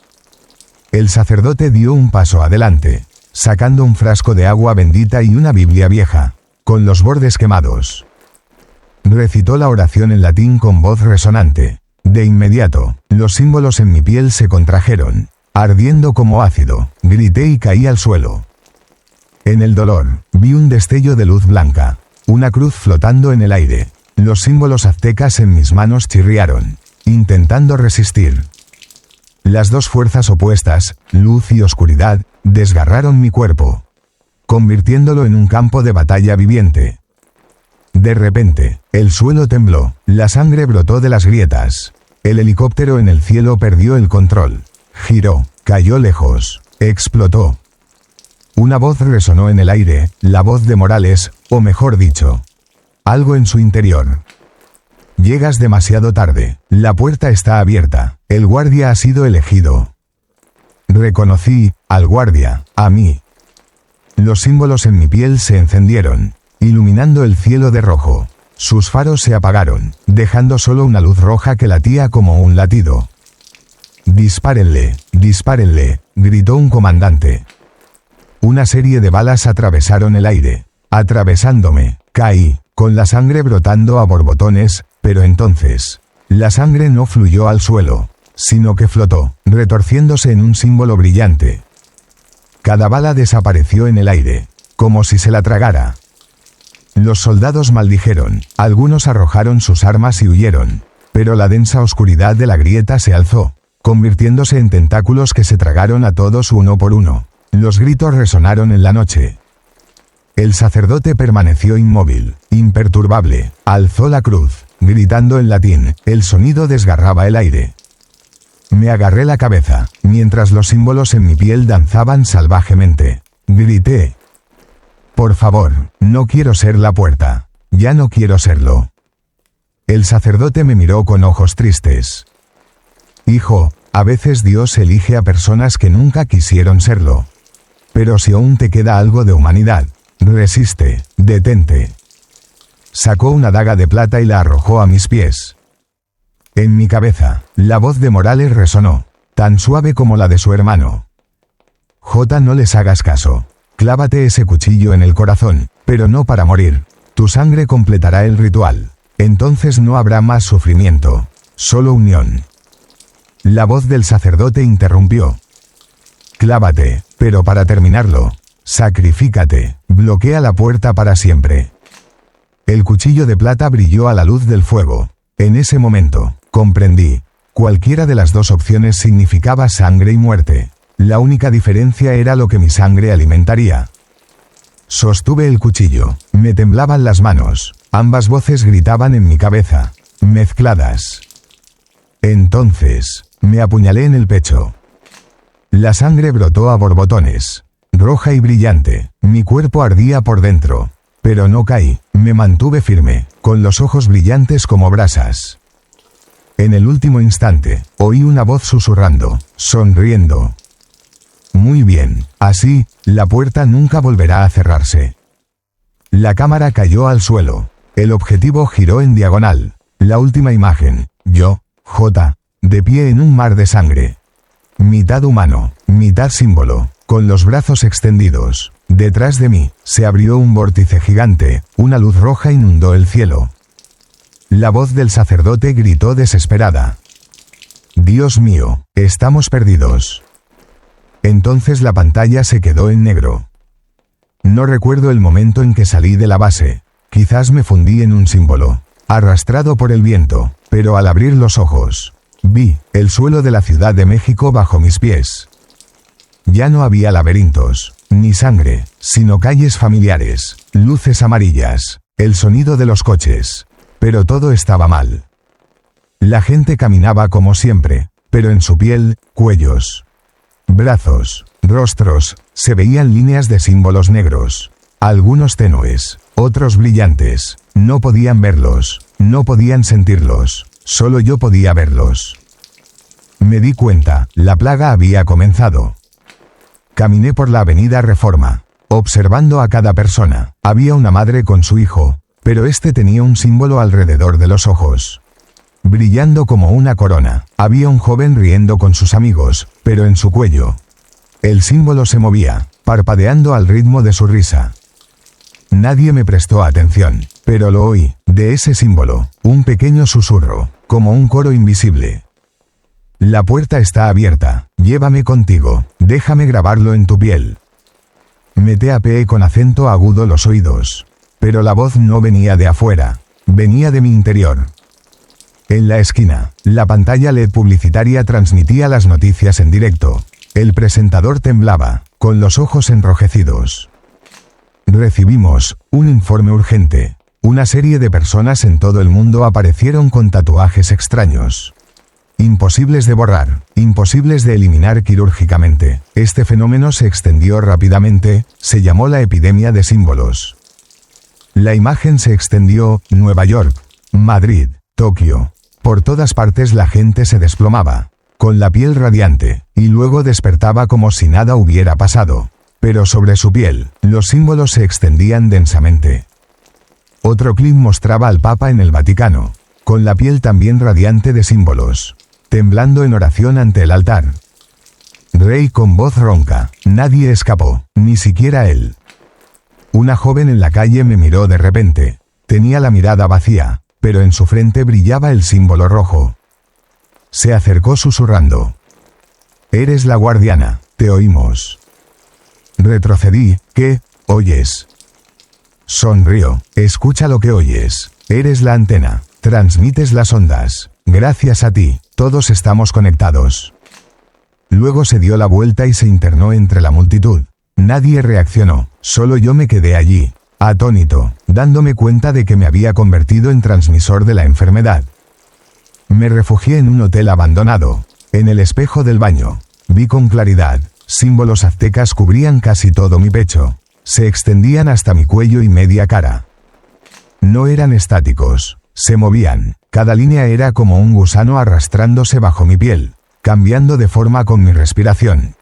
El sacerdote dio un paso adelante, sacando un frasco de agua bendita y una Biblia vieja, con los bordes quemados. Recitó la oración en latín con voz resonante. De inmediato, los símbolos en mi piel se contrajeron, ardiendo como ácido. Grité y caí al suelo. En el dolor, vi un destello de luz blanca, una cruz flotando en el aire. Los símbolos aztecas en mis manos chirriaron, intentando resistir. Las dos fuerzas opuestas, luz y oscuridad, desgarraron mi cuerpo, convirtiéndolo en un campo de batalla viviente. De repente, el suelo tembló, la sangre brotó de las grietas. El helicóptero en el cielo perdió el control. Giró, cayó lejos, explotó. Una voz resonó en el aire, la voz de Morales, o mejor dicho, algo en su interior. «Llegas demasiado tarde, la puerta está abierta, el guardia ha sido elegido». Reconocí al guardia, a mí. Los símbolos en mi piel se encendieron, iluminando el cielo de rojo. Sus faros se apagaron, dejando solo una luz roja que latía como un latido. «Dispárenle, dispárenle», gritó un comandante. Una serie de balas atravesaron el aire. Atravesándome, caí, con la sangre brotando a borbotones, pero entonces, la sangre no fluyó al suelo, sino que flotó, retorciéndose en un símbolo brillante. Cada bala desapareció en el aire, como si se la tragara. Los soldados maldijeron, algunos arrojaron sus armas y huyeron, pero la densa oscuridad de la grieta se alzó, convirtiéndose en tentáculos que se tragaron a todos uno por uno. Los gritos resonaron en la noche. El sacerdote permaneció inmóvil, imperturbable, alzó la cruz, gritando en latín, el sonido desgarraba el aire. Me agarré la cabeza, mientras los símbolos en mi piel danzaban salvajemente. Grité. «Por favor, no quiero ser la puerta. Ya no quiero serlo». El sacerdote me miró con ojos tristes. «Hijo, a veces Dios elige a personas que nunca quisieron serlo. Pero si aún te queda algo de humanidad, resiste, detente». sacó una daga de plata y la arrojó a mis pies. En mi cabeza, la voz de Morales resonó, tan suave como la de su hermano. J, no les hagas caso. Clávate ese cuchillo en el corazón, pero no para morir. Tu sangre completará el ritual. Entonces no habrá más sufrimiento, solo unión. La voz del sacerdote interrumpió. Clávate, pero para terminarlo, sacrifícate, bloquea la puerta para siempre. El cuchillo de plata brilló a la luz del fuego. En ese momento, comprendí. Cualquiera de las dos opciones significaba sangre y muerte. La única diferencia era lo que mi sangre alimentaría. Sostuve el cuchillo. Me temblaban las manos. Ambas voces gritaban en mi cabeza, mezcladas. Entonces, me apuñalé en el pecho. La sangre brotó a borbotones, roja y brillante. Mi cuerpo ardía por dentro. Pero no caí, me mantuve firme, con los ojos brillantes como brasas. En el último instante, oí una voz susurrando, sonriendo. Muy bien, así, la puerta nunca volverá a cerrarse. La cámara cayó al suelo. El objetivo giró en diagonal. La última imagen, yo, J, de pie en un mar de sangre. Mitad humano, mitad símbolo, con los brazos extendidos. Detrás de mí, se abrió un vórtice gigante, una luz roja inundó el cielo. La voz del sacerdote gritó desesperada. Dios mío, estamos perdidos. Entonces la pantalla se quedó en negro. No recuerdo el momento en que salí de la base. Quizás me fundí en un símbolo, arrastrado por el viento, pero al abrir los ojos, vi el suelo de la Ciudad de México bajo mis pies. Ya no había laberintos, ni sangre, sino calles familiares, luces amarillas, el sonido de los coches. Pero todo estaba mal. La gente caminaba como siempre, pero en su piel, cuellos, brazos, rostros, se veían líneas de símbolos negros. Algunos tenues, otros brillantes. No podían verlos, no podían sentirlos, solo yo podía verlos. Me di cuenta, la plaga había comenzado. Caminé por la avenida Reforma, observando a cada persona. Había una madre con su hijo, pero este tenía un símbolo alrededor de los ojos, brillando como una corona. Había un joven riendo con sus amigos, pero en su cuello, el símbolo se movía, parpadeando al ritmo de su risa. Nadie me prestó atención, pero lo oí, de ese símbolo, un pequeño susurro, como un coro invisible. La puerta está abierta, llévame contigo, déjame grabarlo en tu piel. Me tapeé con acento agudo los oídos. Pero la voz no venía de afuera, venía de mi interior. En la esquina, la pantalla LED publicitaria transmitía las noticias en directo. El presentador temblaba, con los ojos enrojecidos. Recibimos un informe urgente. Una serie de personas en todo el mundo aparecieron con tatuajes extraños. Imposibles de borrar, imposibles de eliminar quirúrgicamente. Este fenómeno se extendió rápidamente, se llamó la epidemia de símbolos. La imagen se extendió, Nueva York, Madrid, Tokio. Por todas partes la gente se desplomaba, con la piel radiante, y luego despertaba como si nada hubiera pasado. Pero sobre su piel, los símbolos se extendían densamente. Otro clip mostraba al Papa en el Vaticano, con la piel también radiante de símbolos, temblando en oración ante el altar. Rey con voz ronca, nadie escapó, ni siquiera él. Una joven en la calle me miró de repente. Tenía la mirada vacía, pero en su frente brillaba el símbolo rojo. Se acercó susurrando. Eres la guardiana, te oímos. Retrocedí. ¿Qué oyes? Sonrió. Escucha lo que oyes. Eres la antena. Transmites las ondas. Gracias a ti, todos estamos conectados. Luego se dio la vuelta y se internó entre la multitud. Nadie reaccionó, solo yo me quedé allí, atónito, dándome cuenta de que me había convertido en transmisor de la enfermedad. Me refugié en un hotel abandonado. En el espejo del baño, vi con claridad, símbolos aztecas cubrían casi todo mi pecho. Se extendían hasta mi cuello y media cara. No eran estáticos, se movían. Cada línea era como un gusano arrastrándose bajo mi piel, cambiando de forma con mi respiración.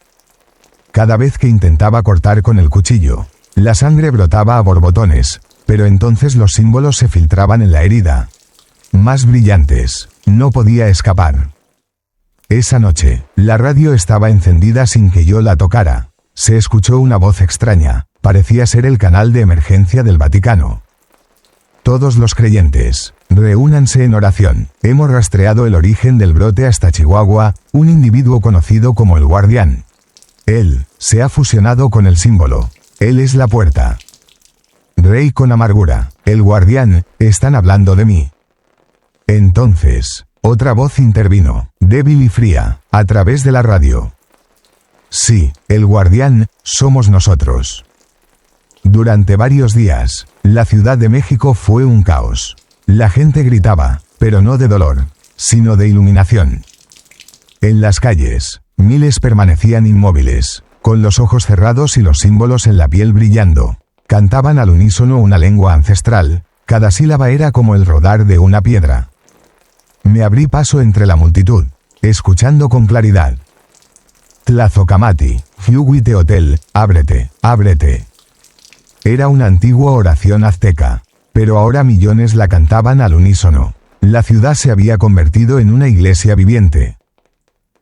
Cada vez que intentaba cortar con el cuchillo, la sangre brotaba a borbotones, pero entonces los símbolos se filtraban en la herida. Más brillantes. No podía escapar. Esa noche, la radio estaba encendida sin que yo la tocara. Se escuchó una voz extraña. Parecía ser el canal de emergencia del Vaticano. Todos los creyentes, reúnanse en oración. Hemos rastreado el origen del brote hasta Chihuahua, un individuo conocido como el Guardián. Él se ha fusionado con el símbolo. Él es la puerta. Rey con amargura. El Guardián, están hablando de mí. Entonces, otra voz intervino, débil y fría, a través de la radio. Sí, el Guardián, somos nosotros. Durante varios días, la Ciudad de México fue un caos. La gente gritaba, pero no de dolor, sino de iluminación. En las calles, miles permanecían inmóviles, con los ojos cerrados y los símbolos en la piel brillando. Cantaban al unísono una lengua ancestral, cada sílaba era como el rodar de una piedra. Me abrí paso entre la multitud, escuchando con claridad. Tlazocamati, Huihuiteotl, ábrete, ábrete. Era una antigua oración azteca, pero ahora millones la cantaban al unísono. La ciudad se había convertido en una iglesia viviente.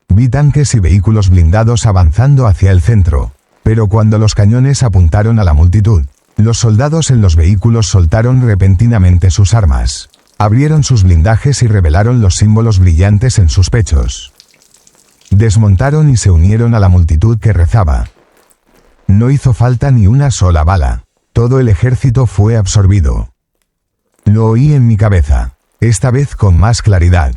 Vi tanques y vehículos blindados avanzando hacia el centro, pero cuando los cañones apuntaron a la multitud, los soldados en los vehículos soltaron repentinamente sus armas, abrieron sus blindajes y revelaron los símbolos brillantes en sus pechos. Desmontaron y se unieron a la multitud que rezaba. No hizo falta ni una sola bala. Todo el ejército fue absorbido. Lo oí en mi cabeza, esta vez con más claridad.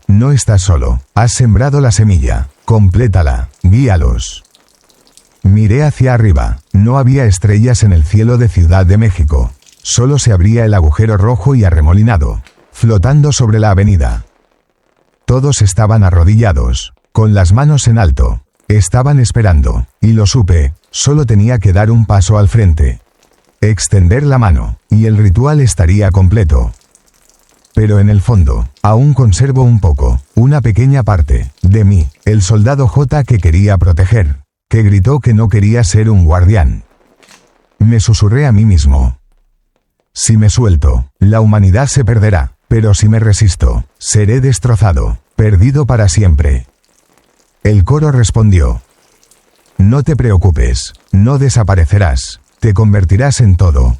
No estás solo, has sembrado la semilla, complétala, guíalos. Miré hacia arriba, no había estrellas en el cielo de Ciudad de México, solo se abría el agujero rojo y arremolinado, flotando sobre la avenida. Todos estaban arrodillados, con las manos en alto, estaban esperando, y lo supe, solo tenía que dar un paso al frente. Extender la mano, y el ritual estaría completo. Pero en el fondo, aún conservo un poco, una pequeña parte, de mí, el soldado J que quería proteger, que gritó que no quería ser un guardián. Me susurré a mí mismo. Si me suelto, la humanidad se perderá, pero si me resisto, seré destrozado, perdido para siempre. El coro respondió. No te preocupes, no desaparecerás, te convertirás en todo.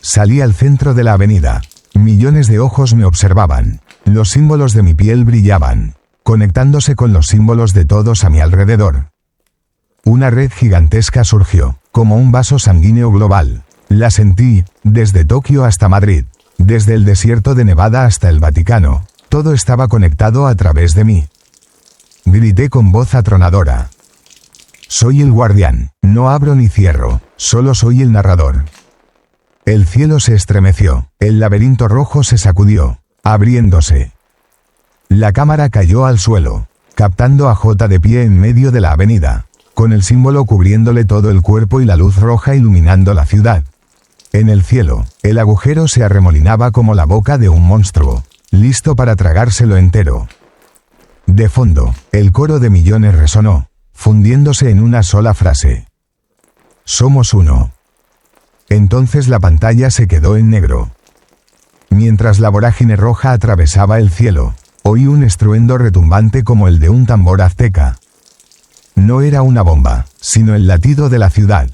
Salí al centro de la avenida. Millones de ojos me observaban. Los símbolos de mi piel brillaban, conectándose con los símbolos de todos a mi alrededor. Una red gigantesca surgió, como un vaso sanguíneo global. La sentí, desde Tokio hasta Madrid, desde el desierto de Nevada hasta el Vaticano. Todo estaba conectado a través de mí. Grité con voz atronadora. Soy el guardián, no abro ni cierro, solo soy el narrador. El cielo se estremeció, el laberinto rojo se sacudió, abriéndose. La cámara cayó al suelo, captando a J de pie en medio de la avenida, con el símbolo cubriéndole todo el cuerpo y la luz roja iluminando la ciudad. En el cielo, el agujero se arremolinaba como la boca de un monstruo, listo para tragárselo entero. De fondo, el coro de millones resonó, fundiéndose en una sola frase. Somos uno. Entonces la pantalla se quedó en negro. Mientras la vorágine roja atravesaba el cielo, oí un estruendo retumbante como el de un tambor azteca. No era una bomba, sino el latido de la ciudad.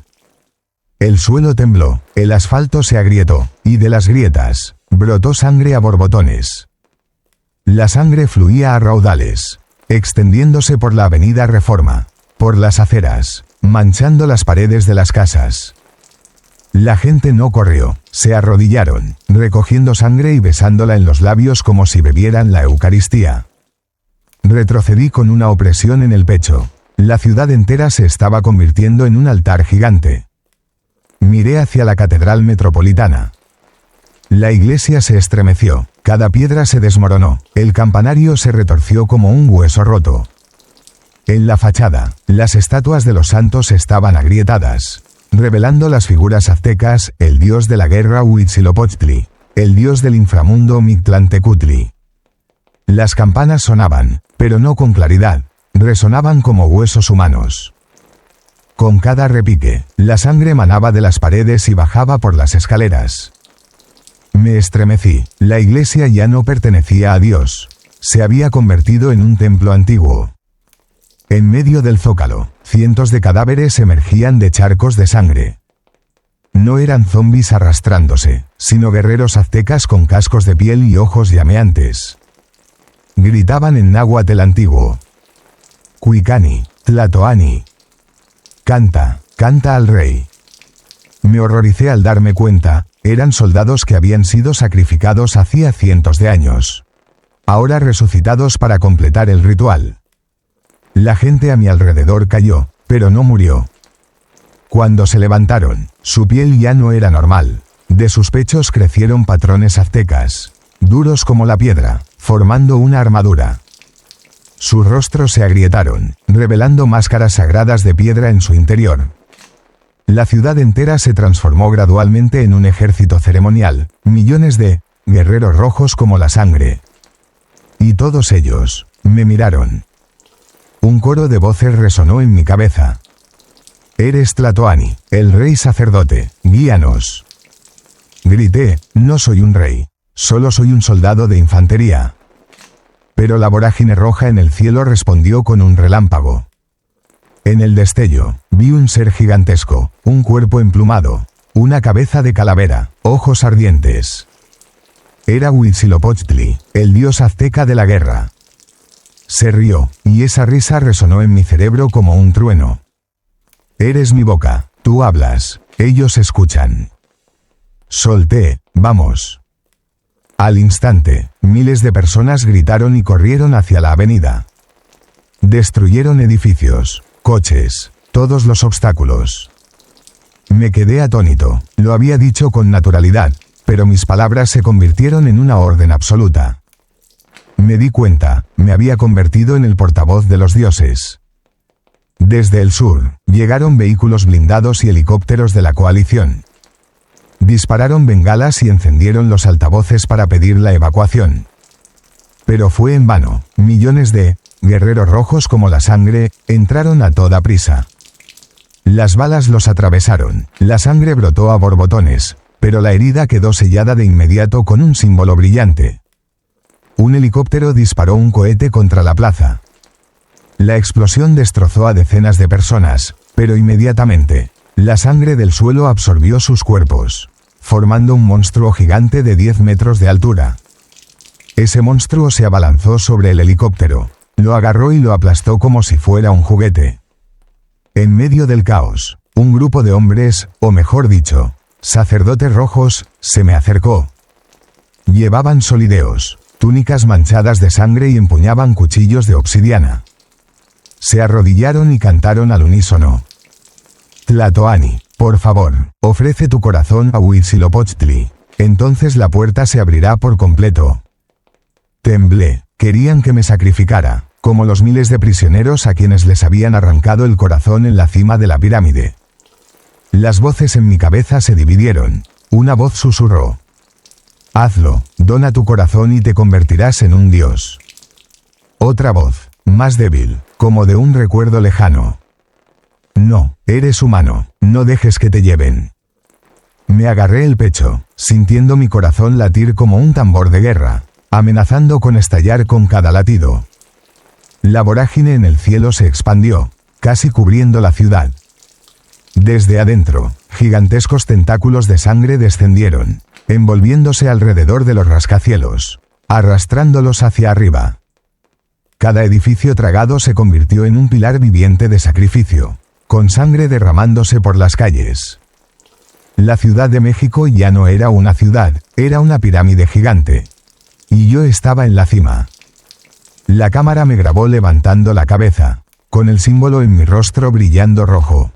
El suelo tembló, el asfalto se agrietó, y de las grietas, brotó sangre a borbotones. La sangre fluía a raudales, extendiéndose por la avenida Reforma, por las aceras, manchando las paredes de las casas. La gente no corrió, se arrodillaron, recogiendo sangre y besándola en los labios como si bebieran la Eucaristía. Retrocedí con una opresión en el pecho. La ciudad entera se estaba convirtiendo en un altar gigante. Miré hacia la catedral metropolitana. La iglesia se estremeció, cada piedra se desmoronó, el campanario se retorció como un hueso roto. En la fachada, las estatuas de los santos estaban agrietadas, revelando las figuras aztecas, el dios de la guerra Huitzilopochtli, el dios del inframundo Mictlantecutli. Las campanas sonaban, pero no con claridad, resonaban como huesos humanos. Con cada repique, la sangre manaba de las paredes y bajaba por las escaleras. Me estremecí. La iglesia ya no pertenecía a Dios. Se había convertido en un templo antiguo. En medio del zócalo, cientos de cadáveres emergían de charcos de sangre. No eran zombis arrastrándose, sino guerreros aztecas con cascos de piel y ojos llameantes. Gritaban en náhuatl antiguo. Cuicani, Tlatoani. Canta, canta al rey. Me horroricé al darme cuenta, eran soldados que habían sido sacrificados hacía cientos de años. Ahora resucitados para completar el ritual. La gente a mi alrededor cayó, pero no murió. Cuando se levantaron, su piel ya no era normal. De sus pechos crecieron patrones aztecas, duros como la piedra, formando una armadura. Sus rostros se agrietaron, revelando máscaras sagradas de piedra en su interior. La ciudad entera se transformó gradualmente en un ejército ceremonial, millones de guerreros rojos como la sangre. Y todos ellos me miraron. Un coro de voces resonó en mi cabeza. Eres Tlatoani, el rey sacerdote, guíanos. Grité, no soy un rey, solo soy un soldado de infantería. Pero la vorágine roja en el cielo respondió con un relámpago. En el destello, vi un ser gigantesco, un cuerpo emplumado, una cabeza de calavera, ojos ardientes. Era Huitzilopochtli, el dios azteca de la guerra. Se rió, y esa risa resonó en mi cerebro como un trueno. Eres mi boca, tú hablas, ellos escuchan. Solté, vamos. Al instante, miles de personas gritaron y corrieron hacia la avenida. Destruyeron edificios, coches, todos los obstáculos. Me quedé atónito, lo había dicho con naturalidad, pero mis palabras se convirtieron en una orden absoluta. Me di cuenta, me había convertido en el portavoz de los dioses. Desde el sur, llegaron vehículos blindados y helicópteros de la coalición. Dispararon bengalas y encendieron los altavoces para pedir la evacuación. Pero fue en vano, millones de guerreros rojos como la sangre entraron a toda prisa. Las balas los atravesaron, la sangre brotó a borbotones, pero la herida quedó sellada de inmediato con un símbolo brillante. Un helicóptero disparó un cohete contra la plaza. La explosión destrozó a decenas de personas, pero inmediatamente, la sangre del suelo absorbió sus cuerpos, formando un monstruo gigante de 10 metros de altura. Ese monstruo se abalanzó sobre el helicóptero, lo agarró y lo aplastó como si fuera un juguete. En medio del caos, un grupo de hombres, o mejor dicho, sacerdotes rojos, se me acercó. Llevaban solideos, túnicas manchadas de sangre y empuñaban cuchillos de obsidiana. Se arrodillaron y cantaron al unísono. Tlatoani, por favor, ofrece tu corazón a Huitzilopochtli. Entonces la puerta se abrirá por completo. Temblé, querían que me sacrificara, como los miles de prisioneros a quienes les habían arrancado el corazón en la cima de la pirámide. Las voces en mi cabeza se dividieron. Una voz susurró. Hazlo, dona tu corazón y te convertirás en un dios. Otra voz, más débil, como de un recuerdo lejano. No, eres humano, no dejes que te lleven. Me agarré el pecho, sintiendo mi corazón latir como un tambor de guerra, amenazando con estallar con cada latido. La vorágine en el cielo se expandió, casi cubriendo la ciudad. Desde adentro, gigantescos tentáculos de sangre descendieron, envolviéndose alrededor de los rascacielos, arrastrándolos hacia arriba. Cada edificio tragado se convirtió en un pilar viviente de sacrificio, con sangre derramándose por las calles. La Ciudad de México ya no era una ciudad, era una pirámide gigante. Y yo estaba en la cima. La cámara me grabó levantando la cabeza, con el símbolo en mi rostro brillando rojo.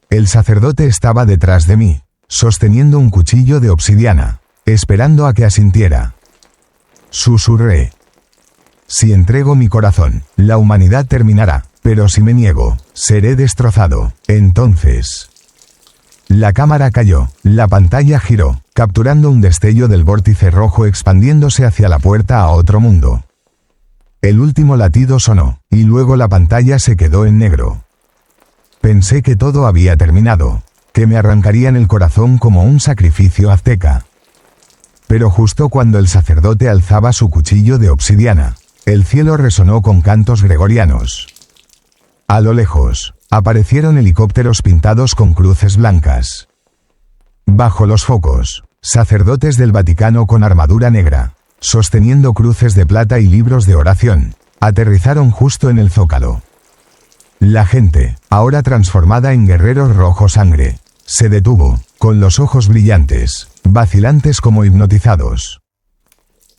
El sacerdote estaba detrás de mí, sosteniendo un cuchillo de obsidiana, esperando a que asintiera. Susurré. Si entrego mi corazón, la humanidad terminará, pero si me niego, seré destrozado. Entonces... La cámara cayó, la pantalla giró, capturando un destello del vórtice rojo expandiéndose hacia la puerta a otro mundo. El último latido sonó, y luego la pantalla se quedó en negro. Pensé que todo había terminado, que me arrancarían el corazón como un sacrificio azteca. Pero justo cuando el sacerdote alzaba su cuchillo de obsidiana, el cielo resonó con cantos gregorianos. A lo lejos, aparecieron helicópteros pintados con cruces blancas. Bajo los focos, sacerdotes del Vaticano con armadura negra, sosteniendo cruces de plata y libros de oración, aterrizaron justo en el zócalo. La gente, ahora transformada en guerreros rojo sangre, se detuvo, con los ojos brillantes, vacilantes como hipnotizados.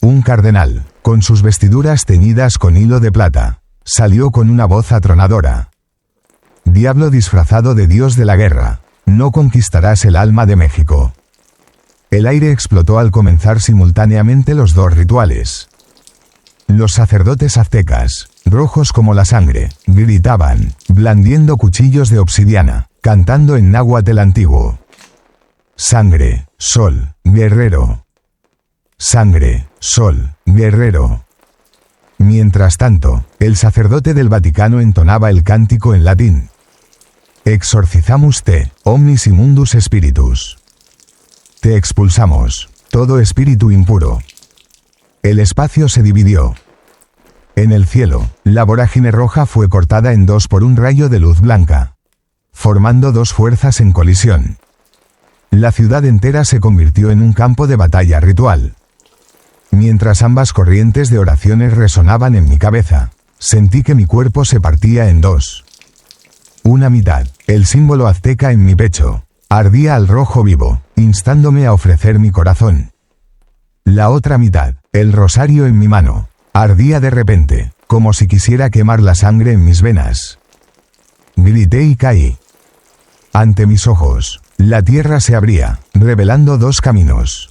Un cardenal, con sus vestiduras teñidas con hilo de plata, salió con una voz atronadora. Diablo disfrazado de dios de la guerra, no conquistarás el alma de México. El aire explotó al comenzar simultáneamente los dos rituales. Los sacerdotes aztecas, rojos como la sangre, gritaban, blandiendo cuchillos de obsidiana, cantando en náhuatl antiguo. Sangre, sol, guerrero. Sangre, sol, guerrero. Mientras tanto, el sacerdote del Vaticano entonaba el cántico en latín. Exorcizamus te, omnis immundus spiritus. Te expulsamos, todo espíritu impuro. El espacio se dividió. En el cielo, la vorágine roja fue cortada en dos por un rayo de luz blanca, formando dos fuerzas en colisión. La ciudad entera se convirtió en un campo de batalla ritual. Mientras ambas corrientes de oraciones resonaban en mi cabeza, sentí que mi cuerpo se partía en dos. Una mitad, el símbolo azteca en mi pecho, ardía al rojo vivo, instándome a ofrecer mi corazón. La otra mitad, el rosario en mi mano, ardía de repente, como si quisiera quemar la sangre en mis venas. Grité y caí. Ante mis ojos, la tierra se abría, revelando dos caminos.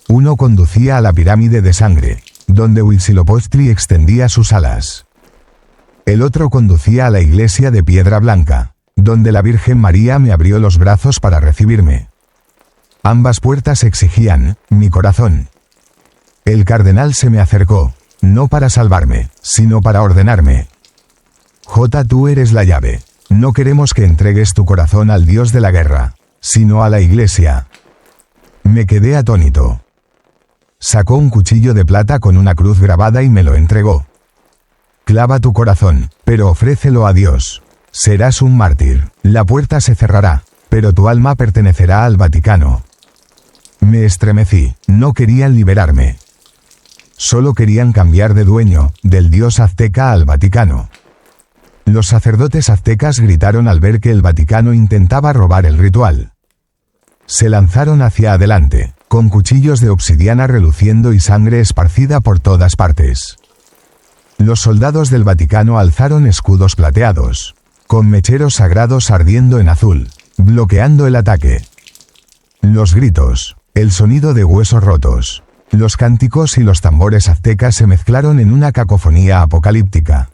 Uno conducía a la pirámide de sangre, donde Huitzilopochtli extendía sus alas. El otro conducía a la iglesia de piedra blanca, donde la Virgen María me abrió los brazos para recibirme. Ambas puertas exigían mi corazón. El cardenal se me acercó, no para salvarme, sino para ordenarme. Tú eres la llave. No queremos que entregues tu corazón al dios de la guerra, sino a la iglesia. Me quedé atónito. Sacó un cuchillo de plata con una cruz grabada y me lo entregó. Clava tu corazón, pero ofrécelo a Dios. Serás un mártir. La puerta se cerrará, pero tu alma pertenecerá al Vaticano. Me estremecí, no querían liberarme. Solo querían cambiar de dueño, del dios azteca al Vaticano. Los sacerdotes aztecas gritaron al ver que el Vaticano intentaba robar el ritual. Se lanzaron hacia adelante, con cuchillos de obsidiana reluciendo y sangre esparcida por todas partes. Los soldados del Vaticano alzaron escudos plateados, con mecheros sagrados ardiendo en azul, bloqueando el ataque. Los gritos, el sonido de huesos rotos, los cánticos y los tambores aztecas se mezclaron en una cacofonía apocalíptica.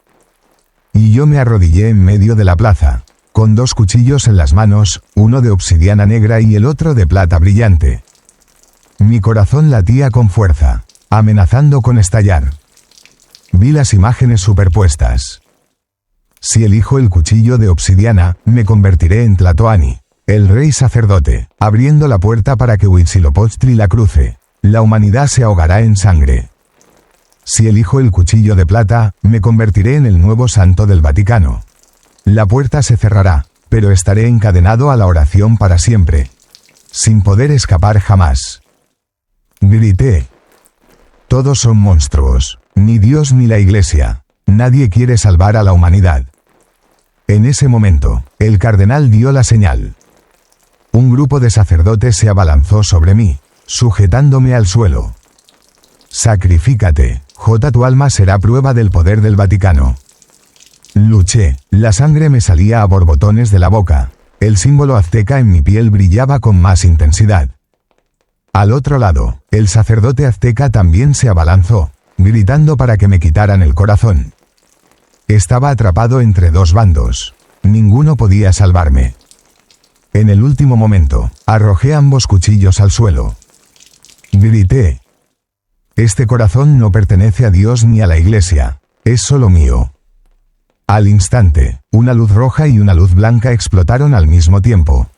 Y yo me arrodillé en medio de la plaza, con dos cuchillos en las manos, uno de obsidiana negra y el otro de plata brillante. Mi corazón latía con fuerza, amenazando con estallar. Vi las imágenes superpuestas. Si elijo el cuchillo de obsidiana, me convertiré en Tlatoani, el rey sacerdote, abriendo la puerta para que Huitzilopochtli la cruce. La humanidad se ahogará en sangre. Si elijo el cuchillo de plata, me convertiré en el nuevo santo del Vaticano. La puerta se cerrará, pero estaré encadenado a la oración para siempre, sin poder escapar jamás. Grité. Todos son monstruos, ni Dios ni la Iglesia. Nadie quiere salvar a la humanidad. En ese momento, el cardenal dio la señal. Un grupo de sacerdotes se abalanzó sobre mí, sujetándome al suelo. Sacrifícate, tu alma será prueba del poder del Vaticano. Luché, la sangre me salía a borbotones de la boca, el símbolo azteca en mi piel brillaba con más intensidad. Al otro lado, el sacerdote azteca también se abalanzó, gritando para que me quitaran el corazón. Estaba atrapado entre dos bandos. Ninguno podía salvarme. En el último momento, arrojé ambos cuchillos al suelo. Grité. Este corazón no pertenece a Dios ni a la Iglesia, es solo mío. Al instante, una luz roja y una luz blanca explotaron al mismo tiempo.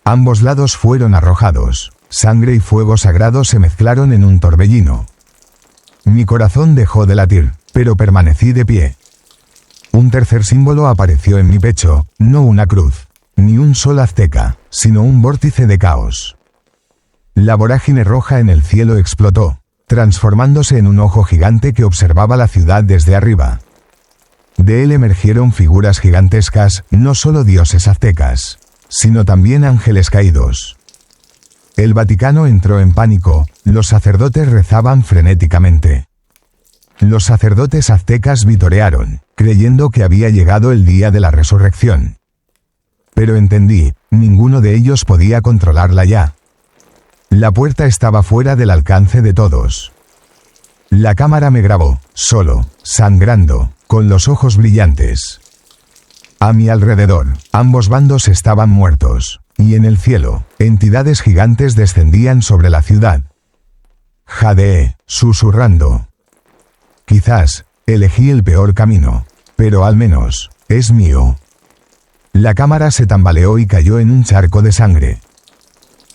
Ambos lados fueron arrojados. Sangre y fuego sagrado se mezclaron en un torbellino. Mi corazón dejó de latir, pero permanecí de pie. Un tercer símbolo apareció en mi pecho, no una cruz, ni un sol azteca, sino un vórtice de caos. La vorágine roja en el cielo explotó, transformándose en un ojo gigante que observaba la ciudad desde arriba. De él emergieron figuras gigantescas, no solo dioses aztecas, sino también ángeles caídos. El Vaticano entró en pánico, los sacerdotes rezaban frenéticamente. Los sacerdotes aztecas vitorearon, creyendo que había llegado el día de la resurrección. Pero entendí, ninguno de ellos podía controlarla ya. La puerta estaba fuera del alcance de todos. La cámara me grabó, solo, sangrando, con los ojos brillantes. A mi alrededor, ambos bandos estaban muertos, y en el cielo, entidades gigantes descendían sobre la ciudad. Jadeé, susurrando. Quizás, elegí el peor camino, pero al menos, es mío. La cámara se tambaleó y cayó en un charco de sangre.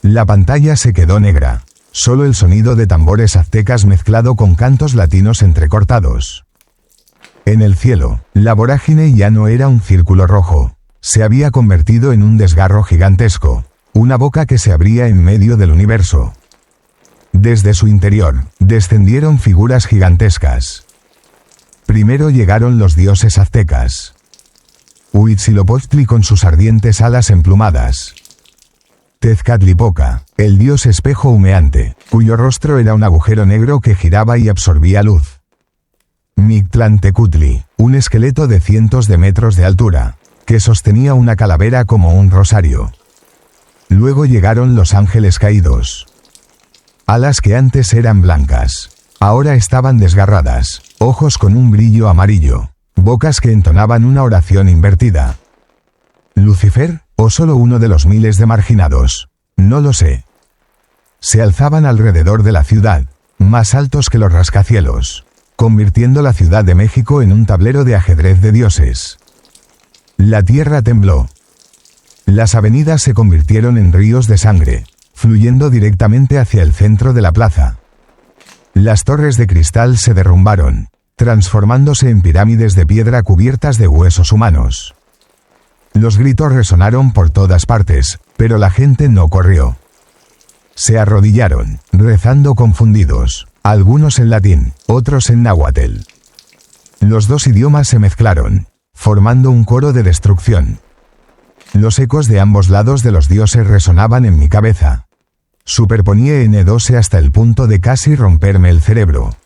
La pantalla se quedó negra, solo el sonido de tambores aztecas mezclado con cantos latinos entrecortados. En el cielo, la vorágine ya no era un círculo rojo, se había convertido en un desgarro gigantesco, una boca que se abría en medio del universo. Desde su interior, descendieron figuras gigantescas. Primero llegaron los dioses aztecas. Huitzilopochtli con sus ardientes alas emplumadas. Tezcatlipoca, el dios espejo humeante, cuyo rostro era un agujero negro que giraba y absorbía luz. Mictlantecutli, un esqueleto de cientos de metros de altura, que sostenía una calavera como un rosario. Luego llegaron los ángeles caídos. Alas que antes eran blancas, ahora estaban desgarradas, ojos con un brillo amarillo, bocas que entonaban una oración invertida. ¿Lucifer, o solo uno de los miles de marginados? No lo sé. Se alzaban alrededor de la ciudad, más altos que los rascacielos, convirtiendo la Ciudad de México en un tablero de ajedrez de dioses. La tierra tembló. Las avenidas se convirtieron en ríos de sangre, fluyendo directamente hacia el centro de la plaza. Las torres de cristal se derrumbaron, transformándose en pirámides de piedra cubiertas de huesos humanos. Los gritos resonaron por todas partes, pero la gente no corrió. Se arrodillaron, rezando confundidos, algunos en latín, otros en náhuatl. Los dos idiomas se mezclaron, formando un coro de destrucción. Los ecos de ambos lados de los dioses resonaban en mi cabeza. Superponía N12 hasta el punto de casi romperme el cerebro.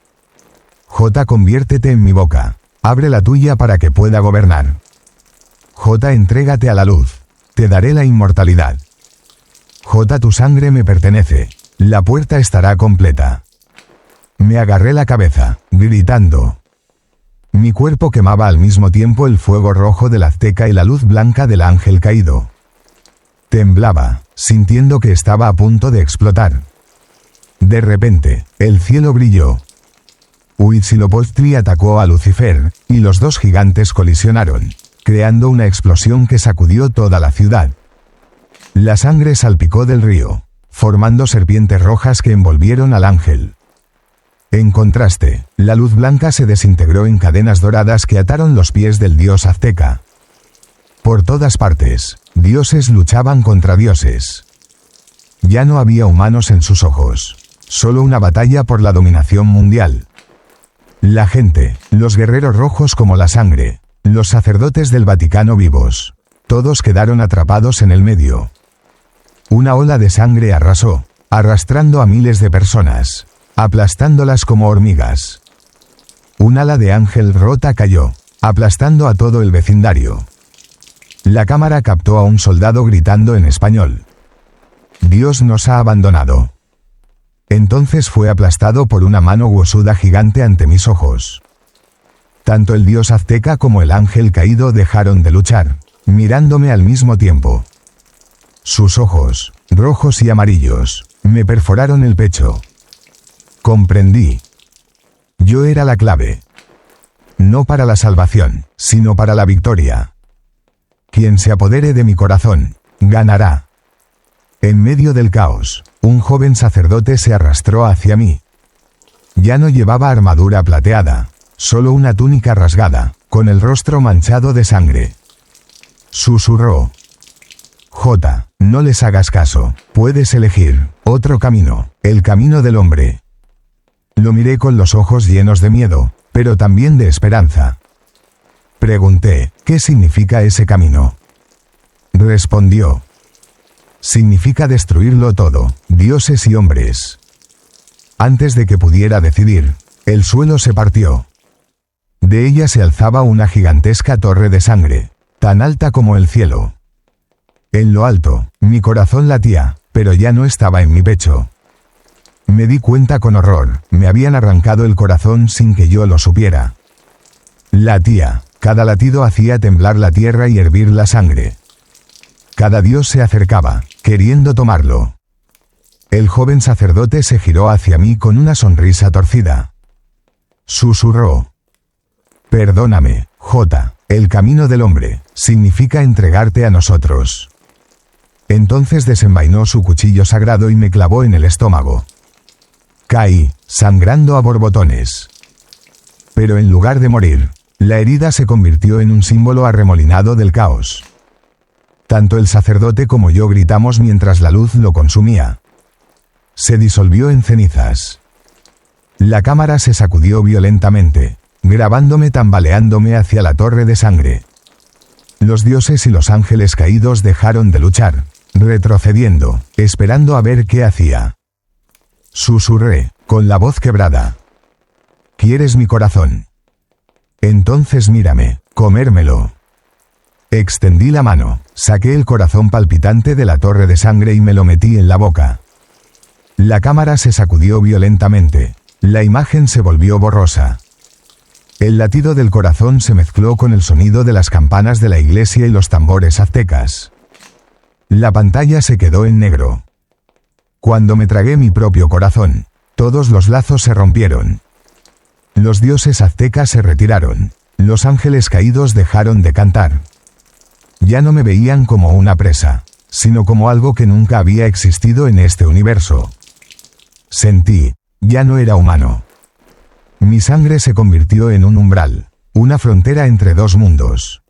J, conviértete en mi boca. Abre la tuya para que pueda gobernar. J, entrégate a la luz. Te daré la inmortalidad. J, tu sangre me pertenece. La puerta estará completa. Me agarré la cabeza, gritando. Mi cuerpo quemaba al mismo tiempo el fuego rojo del azteca y la luz blanca del ángel caído. Temblaba, sintiendo que estaba a punto de explotar. De repente, el cielo brilló. Huitzilopochtli atacó a Lucifer, y los dos gigantes colisionaron, creando una explosión que sacudió toda la ciudad. La sangre salpicó del río, formando serpientes rojas que envolvieron al ángel. En contraste, la luz blanca se desintegró en cadenas doradas que ataron los pies del dios azteca. Por todas partes, dioses luchaban contra dioses. Ya no había humanos en sus ojos, solo una batalla por la dominación mundial. La gente, los guerreros rojos como la sangre, los sacerdotes del Vaticano vivos, todos quedaron atrapados en el medio. Una ola de sangre arrasó, arrastrando a miles de personas, aplastándolas como hormigas. Un ala de ángel rota cayó, aplastando a todo el vecindario. La cámara captó a un soldado gritando en español: Dios nos ha abandonado. Entonces fue aplastado por una mano huesuda gigante ante mis ojos. Tanto el dios azteca como el ángel caído dejaron de luchar, mirándome al mismo tiempo. Sus ojos, rojos y amarillos, me perforaron el pecho. Comprendí. Yo era la clave. no para la salvación, sino para la victoria. Quien se apodere de mi corazón, ganará. En medio del caos, un joven sacerdote se arrastró hacia mí. Ya no llevaba armadura plateada, solo una túnica rasgada, con el rostro manchado de sangre. Susurró: J, no les hagas caso, puedes elegir otro camino, el camino del hombre. Lo miré con los ojos llenos de miedo, pero también de esperanza. Pregunté: ¿qué significa ese camino? Respondió: significa destruirlo todo, dioses y hombres. Antes de que pudiera decidir, el suelo se partió. De ella se alzaba una gigantesca torre de sangre, tan alta como el cielo. En lo alto, mi corazón latía, pero ya no estaba en mi pecho. Me di cuenta con horror, me habían arrancado el corazón sin que yo lo supiera. Latía, cada latido hacía temblar la tierra y hervir la sangre. Cada dios se acercaba, queriendo tomarlo. El joven sacerdote se giró hacia mí con una sonrisa torcida. Susurró: perdóname, J, el camino del hombre, significa entregarte a nosotros. Entonces desenvainó su cuchillo sagrado y me clavó en el estómago. Caí, sangrando a borbotones. Pero en lugar de morir, la herida se convirtió en un símbolo arremolinado del caos. Tanto el sacerdote como yo gritamos mientras la luz lo consumía. Se disolvió en cenizas. La cámara se sacudió violentamente, grabándome tambaleándome hacia la torre de sangre. Los dioses y los ángeles caídos dejaron de luchar, retrocediendo, esperando a ver qué hacía. Susurré, con la voz quebrada: ¿quieres mi corazón? Entonces mírame, comérmelo. Extendí la mano, saqué el corazón palpitante de la torre de sangre y me lo metí en la boca. La cámara se sacudió violentamente, la imagen se volvió borrosa. El latido del corazón se mezcló con el sonido de las campanas de la iglesia y los tambores aztecas. La pantalla se quedó en negro. Cuando me tragué mi propio corazón, todos los lazos se rompieron. Los dioses aztecas se retiraron, los ángeles caídos dejaron de cantar. Ya no me veían como una presa, sino como algo que nunca había existido en este universo. Sentí, ya no era humano. Mi sangre se convirtió en un umbral, una frontera entre dos mundos.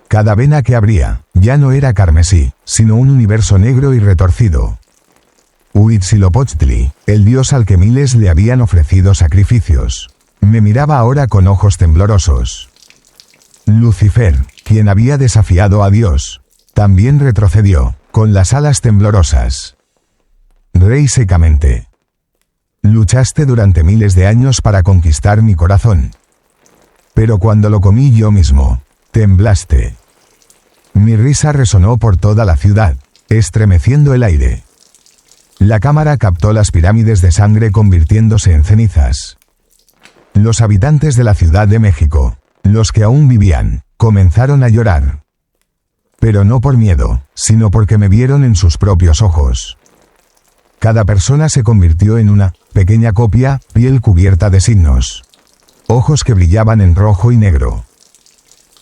Cada vena que abría, ya no era carmesí, sino un universo negro y retorcido. Huitzilopochtli, el dios al que miles le habían ofrecido sacrificios, me miraba ahora con ojos temblorosos. Lucifer, quien había desafiado a Dios, también retrocedió, con las alas temblorosas. Reí secamente. Luchaste durante miles de años para conquistar mi corazón. Pero cuando lo comí yo mismo, temblaste. Mi risa resonó por toda la ciudad, estremeciendo el aire. La cámara captó las pirámides de sangre convirtiéndose en cenizas. Los habitantes de la Ciudad de México, los que aún vivían, comenzaron a llorar. Pero no por miedo, sino porque me vieron en sus propios ojos. Cada persona se convirtió en una pequeña copia, piel cubierta de signos. Ojos que brillaban en rojo y negro.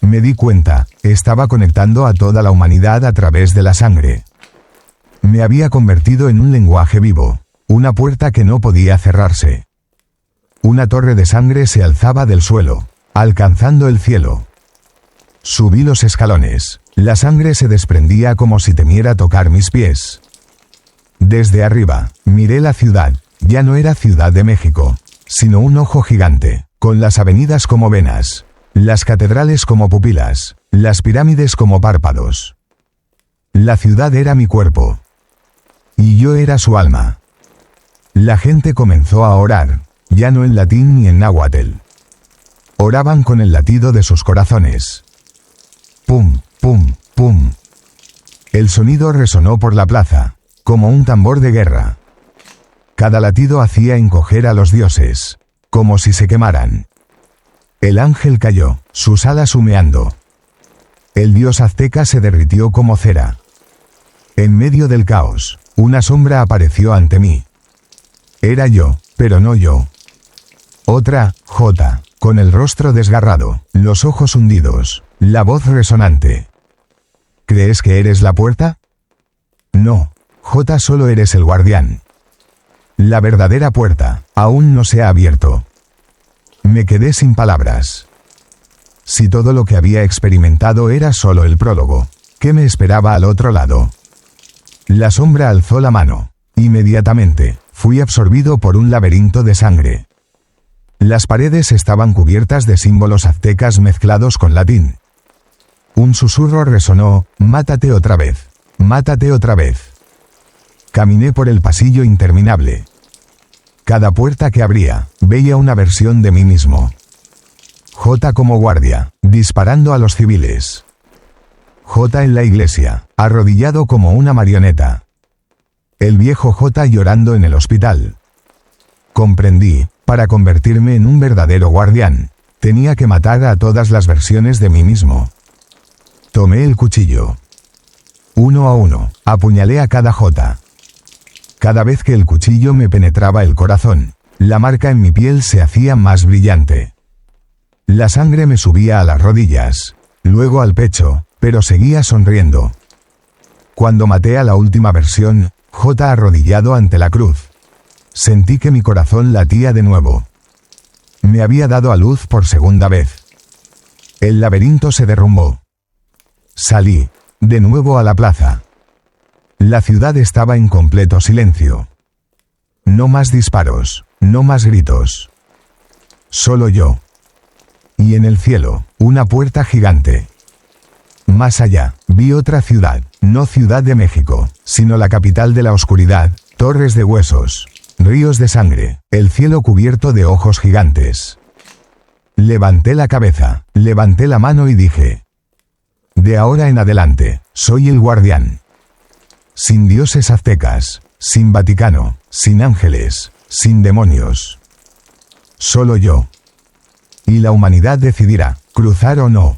Me di cuenta, estaba conectando a toda la humanidad a través de la sangre. Me había convertido en un lenguaje vivo, una puerta que no podía cerrarse. Una torre de sangre se alzaba del suelo, alcanzando el cielo. Subí los escalones, la sangre se desprendía como si temiera tocar mis pies. Desde arriba, miré la ciudad, ya no era Ciudad de México, sino un ojo gigante, con las avenidas como venas, las catedrales como pupilas, las pirámides como párpados. La ciudad era mi cuerpo. Y yo era su alma. La gente comenzó a orar, ya no en latín ni en náhuatl. Oraban con el latido de sus corazones. Pum, pum, pum. El sonido resonó por la plaza, como un tambor de guerra. Cada latido hacía encoger a los dioses, como si se quemaran. El ángel cayó, sus alas humeando. El dios azteca se derritió como cera. En medio del caos, una sombra apareció ante mí. Era yo, pero no yo. Otra, J, con el rostro desgarrado, los ojos hundidos, la voz resonante. ¿Crees que eres la puerta? No, J, solo eres el guardián. La verdadera puerta aún no se ha abierto. Me quedé sin palabras. Si todo lo que había experimentado era solo el prólogo, ¿qué me esperaba al otro lado? La sombra alzó la mano. Inmediatamente, fui absorbido por un laberinto de sangre. Las paredes estaban cubiertas de símbolos aztecas mezclados con latín. Un susurro resonó: mátate otra vez, mátate otra vez. Caminé por el pasillo interminable. Cada puerta que abría, veía una versión de mí mismo. J como guardia, disparando a los civiles. J en la iglesia, arrodillado como una marioneta. El viejo J llorando en el hospital. Comprendí, para convertirme en un verdadero guardián, tenía que matar a todas las versiones de mí mismo. Tomé el cuchillo. Uno a uno, apuñalé a cada J. Cada vez que el cuchillo me penetraba el corazón, la marca en mi piel se hacía más brillante. La sangre me subía a las rodillas, luego al pecho, pero seguía sonriendo. Cuando maté a la última versión, J arrodillado ante la cruz, sentí que mi corazón latía de nuevo. Me había dado a luz por segunda vez. El laberinto se derrumbó. Salí, de nuevo a la plaza. La ciudad estaba en completo silencio. No más disparos, no más gritos. Solo yo. Y en el cielo, una puerta gigante. Más allá, vi otra ciudad, no Ciudad de México, sino la capital de la oscuridad, torres de huesos, ríos de sangre, el cielo cubierto de ojos gigantes. Levanté la cabeza, levanté la mano y dije: de ahora en adelante, soy el guardián. Sin dioses aztecas, sin Vaticano, sin ángeles, sin demonios. Solo yo. Y la humanidad decidirá, cruzar o no.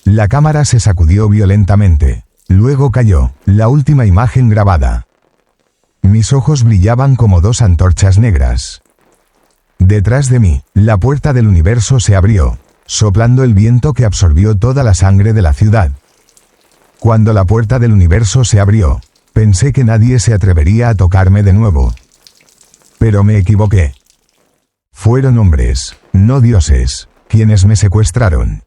La cámara se sacudió violentamente. Luego cayó, la última imagen grabada. Mis ojos brillaban como dos antorchas negras. Detrás de mí, la puerta del universo se abrió, soplando el viento que absorbió toda la sangre de la ciudad. Cuando la puerta del universo se abrió, pensé que nadie se atrevería a tocarme de nuevo. Pero me equivoqué. Fueron hombres, no dioses, quienes me secuestraron.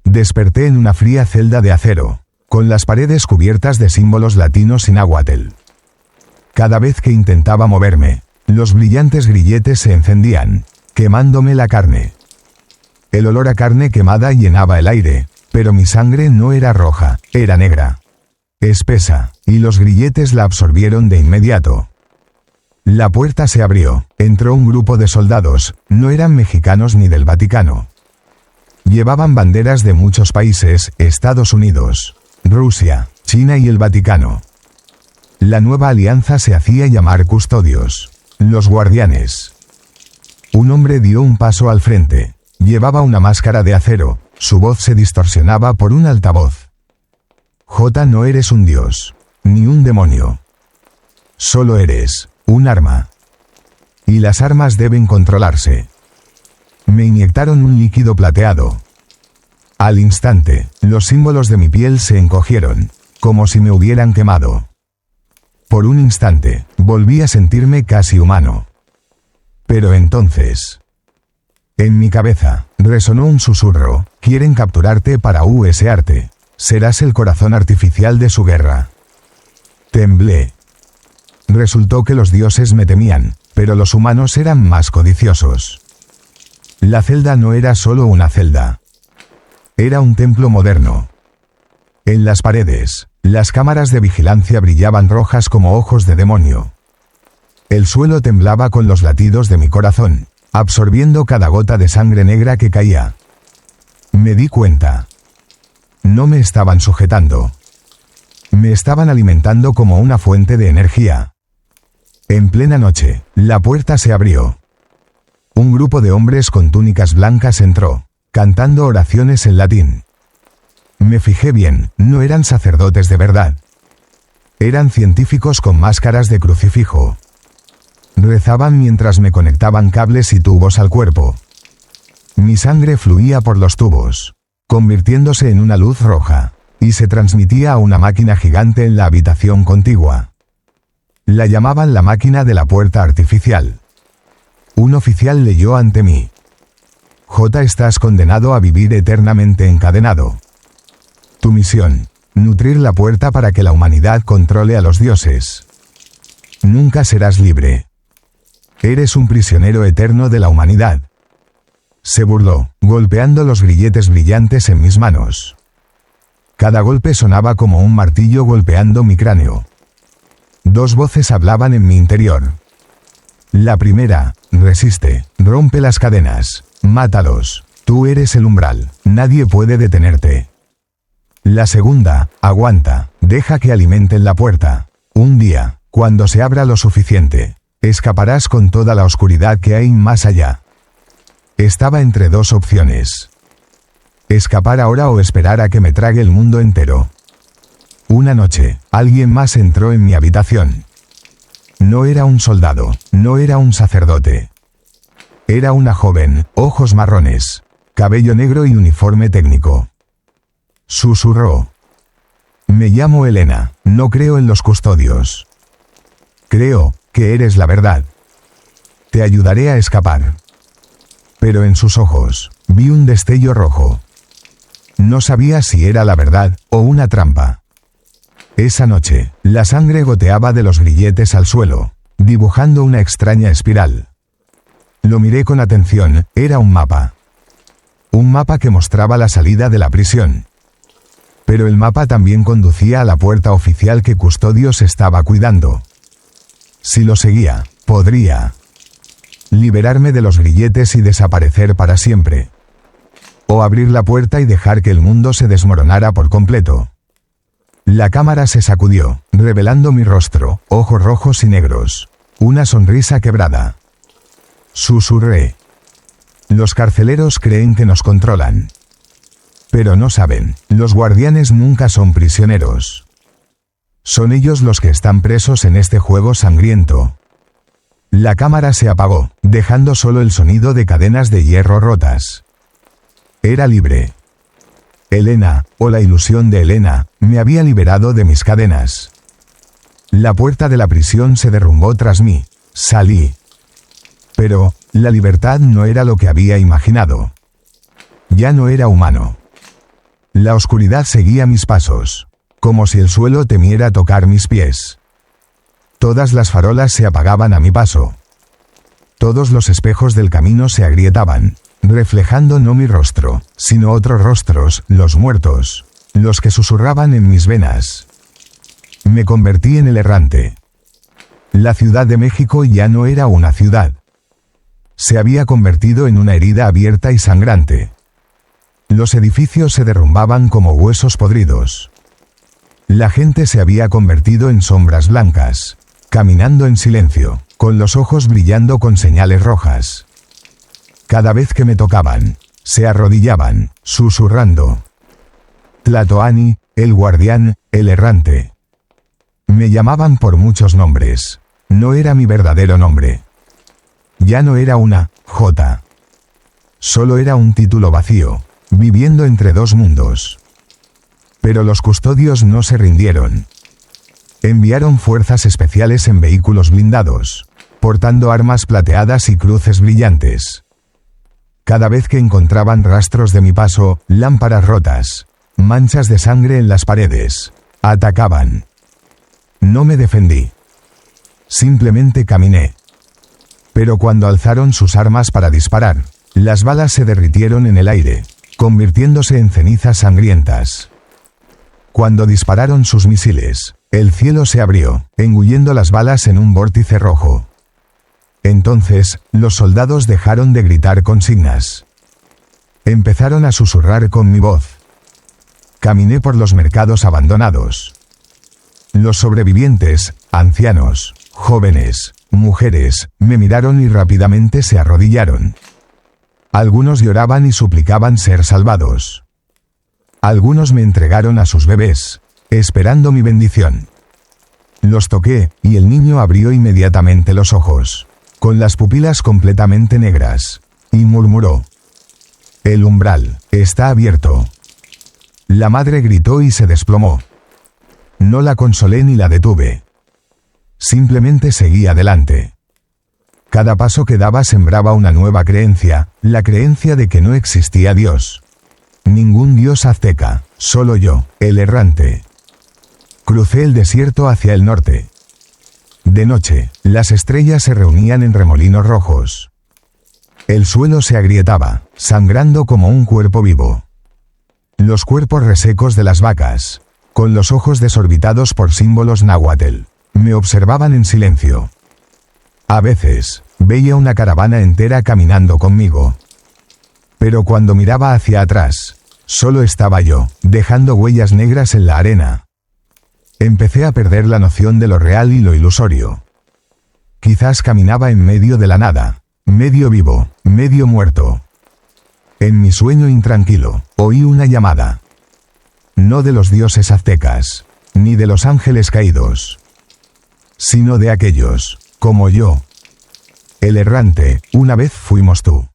Desperté en una fría celda de acero, con las paredes cubiertas de símbolos latinos y náhuatl. Cada vez que intentaba moverme, los brillantes grilletes se encendían, quemándome la carne. El olor a carne quemada llenaba el aire, pero mi sangre no era roja, era negra. Espesa, y los grilletes la absorbieron de inmediato. La puerta se abrió, entró un grupo de soldados, no eran mexicanos ni del Vaticano. Llevaban banderas de muchos países, Estados Unidos, Rusia, China y el Vaticano. La nueva alianza se hacía llamar custodios, los guardianes. Un hombre dio un paso al frente, llevaba una máscara de acero, su voz se distorsionaba por un altavoz. J, no eres un dios, ni un demonio. Solo eres un arma. Y las armas deben controlarse. Me inyectaron un líquido plateado. Al instante, los símbolos de mi piel se encogieron, como si me hubieran quemado. Por un instante, volví a sentirme casi humano. Pero entonces... en mi cabeza, resonó un susurro: quieren capturarte para usarte. Serás el corazón artificial de su guerra. Temblé. Resultó que los dioses me temían, pero los humanos eran más codiciosos. La celda no era solo una celda. Era un templo moderno. En las paredes, las cámaras de vigilancia brillaban rojas como ojos de demonio. El suelo temblaba con los latidos de mi corazón, absorbiendo cada gota de sangre negra que caía. Me di cuenta. No me estaban sujetando. Me estaban alimentando como una fuente de energía. En plena noche, la puerta se abrió. Un grupo de hombres con túnicas blancas entró, cantando oraciones en latín. Me fijé bien, no eran sacerdotes de verdad. Eran científicos con máscaras de crucifijo. Rezaban mientras me conectaban cables y tubos al cuerpo. Mi sangre fluía por los tubos, convirtiéndose en una luz roja, y se transmitía a una máquina gigante en la habitación contigua. La llamaban la máquina de la puerta artificial. Un oficial leyó ante mí: J, estás condenado a vivir eternamente encadenado. Tu misión: nutrir la puerta para que la humanidad controle a los dioses. Nunca serás libre. Eres un prisionero eterno de la humanidad. Se burló, golpeando los grilletes brillantes en mis manos. Cada golpe sonaba como un martillo golpeando mi cráneo. Dos voces hablaban en mi interior. La primera: resiste, rompe las cadenas, mátalos, tú eres el umbral, nadie puede detenerte. La segunda: aguanta, deja que alimenten la puerta. Un día, cuando se abra lo suficiente, escaparás con toda la oscuridad que hay más allá. Estaba entre dos opciones: escapar ahora o esperar a que me trague el mundo entero. Una noche, alguien más entró en mi habitación. No era un soldado, no era un sacerdote. Era una joven, ojos marrones, cabello negro y uniforme técnico. Susurró: me llamo Elena, no creo en los custodios. Creo que eres la verdad. Te ayudaré a escapar. Pero en sus ojos, vi un destello rojo. No sabía si era la verdad o una trampa. Esa noche, la sangre goteaba de los grilletes al suelo, dibujando una extraña espiral. Lo miré con atención, era un mapa. Un mapa que mostraba la salida de la prisión. Pero el mapa también conducía a la puerta oficial que Custodios estaba cuidando. Si lo seguía, podría liberarme de los grilletes y desaparecer para siempre. O abrir la puerta y dejar que el mundo se desmoronara por completo. La cámara se sacudió, revelando mi rostro, ojos rojos y negros, una sonrisa quebrada. Susurré: los carceleros creen que nos controlan. Pero no saben, los guardianes nunca son prisioneros. Son ellos los que están presos en este juego sangriento. La cámara se apagó, dejando solo el sonido de cadenas de hierro rotas. Era libre. Elena, o la ilusión de Elena, me había liberado de mis cadenas. La puerta de la prisión se derrumbó tras mí. Salí. Pero, la libertad no era lo que había imaginado. Ya no era humano. La oscuridad seguía mis pasos, como si el suelo temiera tocar mis pies. Todas las farolas se apagaban a mi paso. Todos los espejos del camino se agrietaban, reflejando no mi rostro, sino otros rostros, los muertos, los que susurraban en mis venas. Me convertí en el errante. La Ciudad de México ya no era una ciudad. Se había convertido en una herida abierta y sangrante. Los edificios se derrumbaban como huesos podridos. La gente se había convertido en sombras blancas, caminando en silencio, con los ojos brillando con señales rojas. Cada vez que me tocaban, se arrodillaban, susurrando: Tlatoani, el guardián, el errante. Me llamaban por muchos nombres. No era mi verdadero nombre. Ya no era una J. Solo era un título vacío, viviendo entre dos mundos. Pero los custodios no se rindieron. Enviaron fuerzas especiales en vehículos blindados, portando armas plateadas y cruces brillantes. Cada vez que encontraban rastros de mi paso, lámparas rotas, manchas de sangre en las paredes, atacaban. No me defendí. Simplemente caminé. Pero cuando alzaron sus armas para disparar, las balas se derritieron en el aire, convirtiéndose en cenizas sangrientas. Cuando dispararon sus misiles, el cielo se abrió, engullendo las balas en un vórtice rojo. Entonces, los soldados dejaron de gritar consignas. Empezaron a susurrar con mi voz. Caminé por los mercados abandonados. Los sobrevivientes, ancianos, jóvenes, mujeres, me miraron y rápidamente se arrodillaron. Algunos lloraban y suplicaban ser salvados. Algunos me entregaron a sus bebés, esperando mi bendición. Los toqué, y el niño abrió inmediatamente los ojos, con las pupilas completamente negras, y murmuró: El umbral está abierto. La madre gritó y se desplomó. No la consolé ni la detuve. Simplemente seguí adelante. Cada paso que daba sembraba una nueva creencia, la creencia de que no existía Dios. Ningún dios azteca, solo yo, el errante. Crucé el desierto hacia el norte. De noche, las estrellas se reunían en remolinos rojos. El suelo se agrietaba, sangrando como un cuerpo vivo. Los cuerpos resecos de las vacas, con los ojos desorbitados por símbolos náhuatl, me observaban en silencio. A veces, veía una caravana entera caminando conmigo. Pero cuando miraba hacia atrás, solo estaba yo, dejando huellas negras en la arena. Empecé a perder la noción de lo real y lo ilusorio. Quizás caminaba en medio de la nada, medio vivo, medio muerto. En mi sueño intranquilo, oí una llamada. No de los dioses aztecas, ni de los ángeles caídos, sino de aquellos, como yo. El errante, una vez fuimos tú.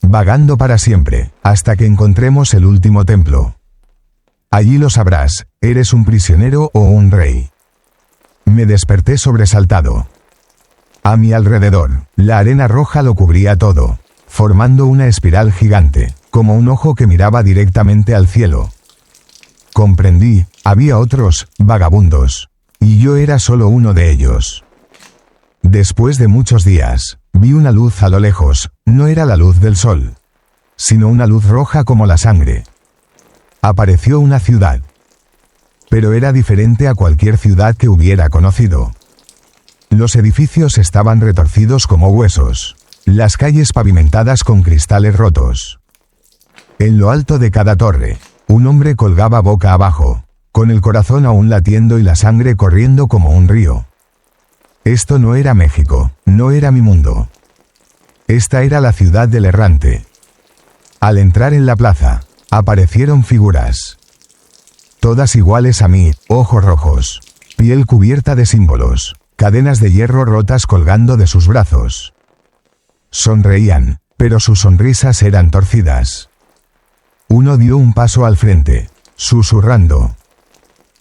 Vagando para siempre, hasta que encontremos el último templo. Allí lo sabrás, eres un prisionero o un rey. Me desperté sobresaltado. A mi alrededor, la arena roja lo cubría todo, formando una espiral gigante, como un ojo que miraba directamente al cielo. Comprendí, había otros, vagabundos, y yo era solo uno de ellos. Después de muchos días, vi una luz a lo lejos, no era la luz del sol, sino una luz roja como la sangre. Apareció una ciudad. Pero era diferente a cualquier ciudad que hubiera conocido. Los edificios estaban retorcidos como huesos, las calles pavimentadas con cristales rotos. En lo alto de cada torre, un hombre colgaba boca abajo, con el corazón aún latiendo y la sangre corriendo como un río. Esto no era México, no era mi mundo. Esta era la ciudad del errante. Al entrar en la plaza, aparecieron figuras. Todas iguales a mí, ojos rojos, piel cubierta de símbolos, cadenas de hierro rotas colgando de sus brazos. Sonreían, pero sus sonrisas eran torcidas. Uno dio un paso al frente, susurrando.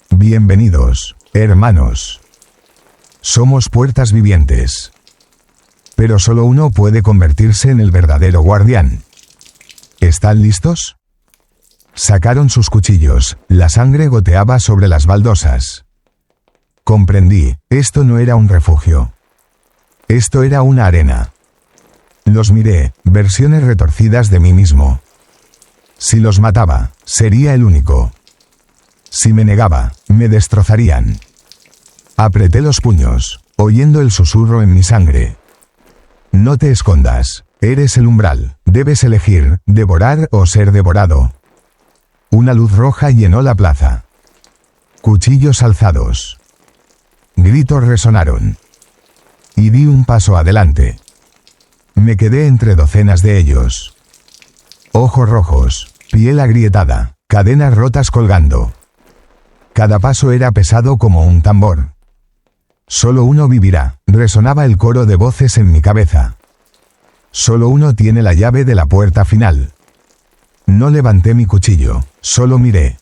Bienvenidos, hermanos. Somos puertas vivientes. Pero solo uno puede convertirse en el verdadero guardián. ¿Están listos? Sacaron sus cuchillos, la sangre goteaba sobre las baldosas. Comprendí, esto no era un refugio. Esto era una arena. Los miré, versiones retorcidas de mí mismo. Si los mataba, sería el único. Si me negaba, me destrozarían. Apreté los puños, oyendo el susurro en mi sangre. No te escondas, eres el umbral, debes elegir, devorar o ser devorado. Una luz roja llenó la plaza. Cuchillos alzados. Gritos resonaron. Y di un paso adelante. Me quedé entre docenas de ellos. Ojos rojos, piel agrietada, cadenas rotas colgando. Cada paso era pesado como un tambor. Solo uno vivirá, resonaba el coro de voces en mi cabeza. Solo uno tiene la llave de la puerta final. No levanté mi cuchillo, solo miré.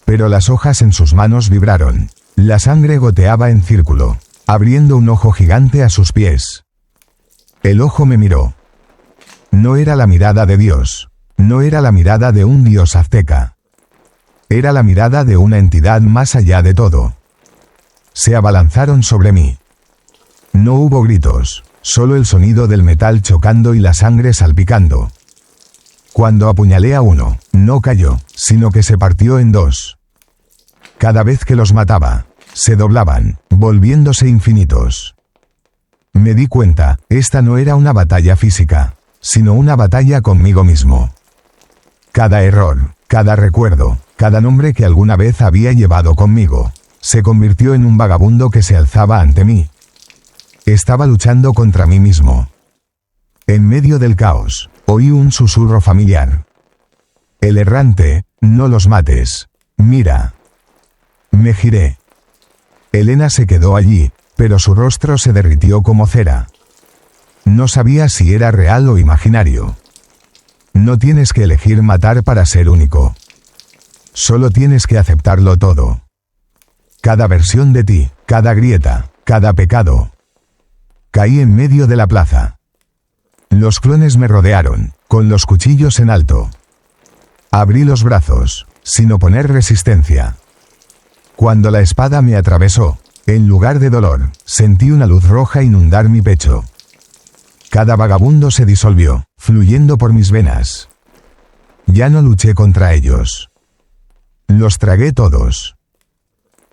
Pero las hojas en sus manos vibraron. La sangre goteaba en círculo, abriendo un ojo gigante a sus pies. El ojo me miró. No era la mirada de Dios, no era la mirada de un dios azteca. Era la mirada de una entidad más allá de todo. Se abalanzaron sobre mí. No hubo gritos, solo el sonido del metal chocando y la sangre salpicando. Cuando apuñalé a uno, no cayó, sino que se partió en dos. Cada vez que los mataba, se doblaban, volviéndose infinitos. Me di cuenta, esta no era una batalla física, sino una batalla conmigo mismo. Cada error, cada recuerdo, cada nombre que alguna vez había llevado conmigo, se convirtió en un vagabundo que se alzaba ante mí. Estaba luchando contra mí mismo. En medio del caos, oí un susurro familiar. El errante, no los mates. Mira. Me giré. Elena se quedó allí, pero su rostro se derritió como cera. No sabía si era real o imaginario. No tienes que elegir matar para ser único. Solo tienes que aceptarlo todo. Cada versión de ti, cada grieta, cada pecado. Caí en medio de la plaza. Los clones me rodearon, con los cuchillos en alto. Abrí los brazos, sin oponer resistencia. Cuando la espada me atravesó, en lugar de dolor, sentí una luz roja inundar mi pecho. Cada vagabundo se disolvió, fluyendo por mis venas. Ya no luché contra ellos. Los tragué todos.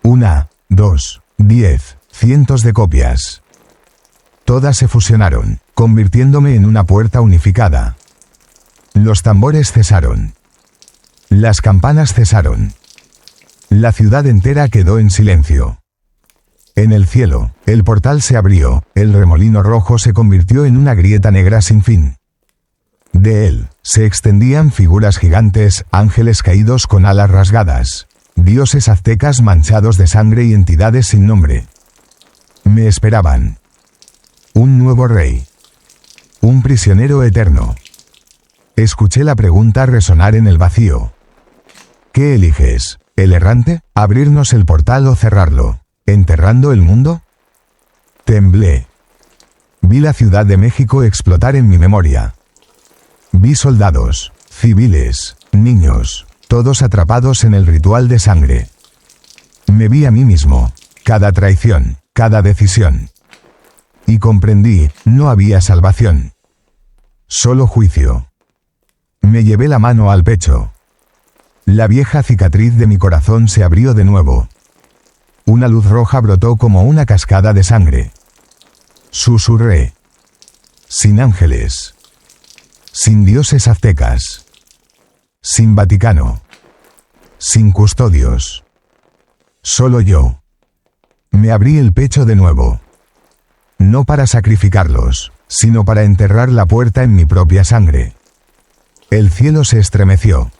1, 2, 10, cientos de copias. Todas se fusionaron, convirtiéndome en una puerta unificada. Los tambores cesaron. Las campanas cesaron. La ciudad entera quedó en silencio. En el cielo, el portal se abrió, el remolino rojo se convirtió en una grieta negra sin fin. De él, se extendían figuras gigantes, ángeles caídos con alas rasgadas, dioses aztecas manchados de sangre y entidades sin nombre. Me esperaban. Un nuevo rey. Un prisionero eterno. Escuché la pregunta resonar en el vacío. ¿Qué eliges, el errante, abrirnos el portal o cerrarlo, enterrando el mundo? Temblé. Vi la Ciudad de México explotar en mi memoria. Vi soldados, civiles, niños, todos atrapados en el ritual de sangre. Me vi a mí mismo, cada traición, cada decisión. Y comprendí, no había salvación. Solo juicio. Me llevé la mano al pecho. La vieja cicatriz de mi corazón se abrió de nuevo. Una luz roja brotó como una cascada de sangre. Susurré. Sin ángeles. Sin dioses aztecas. Sin Vaticano. Sin custodios. Solo yo. Me abrí el pecho de nuevo. No para sacrificarlos, sino para enterrar la puerta en mi propia sangre. El cielo se estremeció.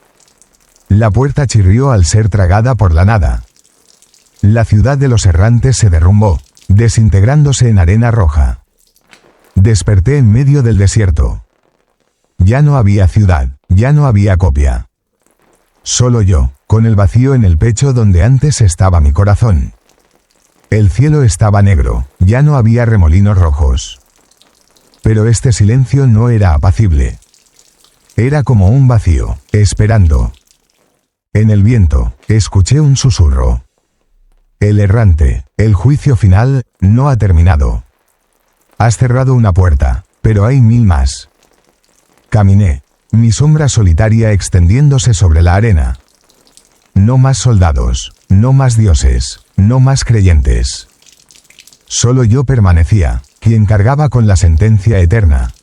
La puerta chirrió al ser tragada por la nada. La ciudad de los errantes se derrumbó, desintegrándose en arena roja. Desperté en medio del desierto. Ya no había ciudad, ya no había copia. Solo yo, con el vacío en el pecho donde antes estaba mi corazón. El cielo estaba negro, ya no había remolinos rojos. Pero este silencio no era apacible. Era como un vacío, esperando. En el viento, escuché un susurro. El errante, el juicio final, no ha terminado. Has cerrado una puerta, pero hay 1000 más. Caminé, mi sombra solitaria extendiéndose sobre la arena. No más soldados, no más dioses, no más creyentes. Solo yo permanecía, quien cargaba con la sentencia eterna.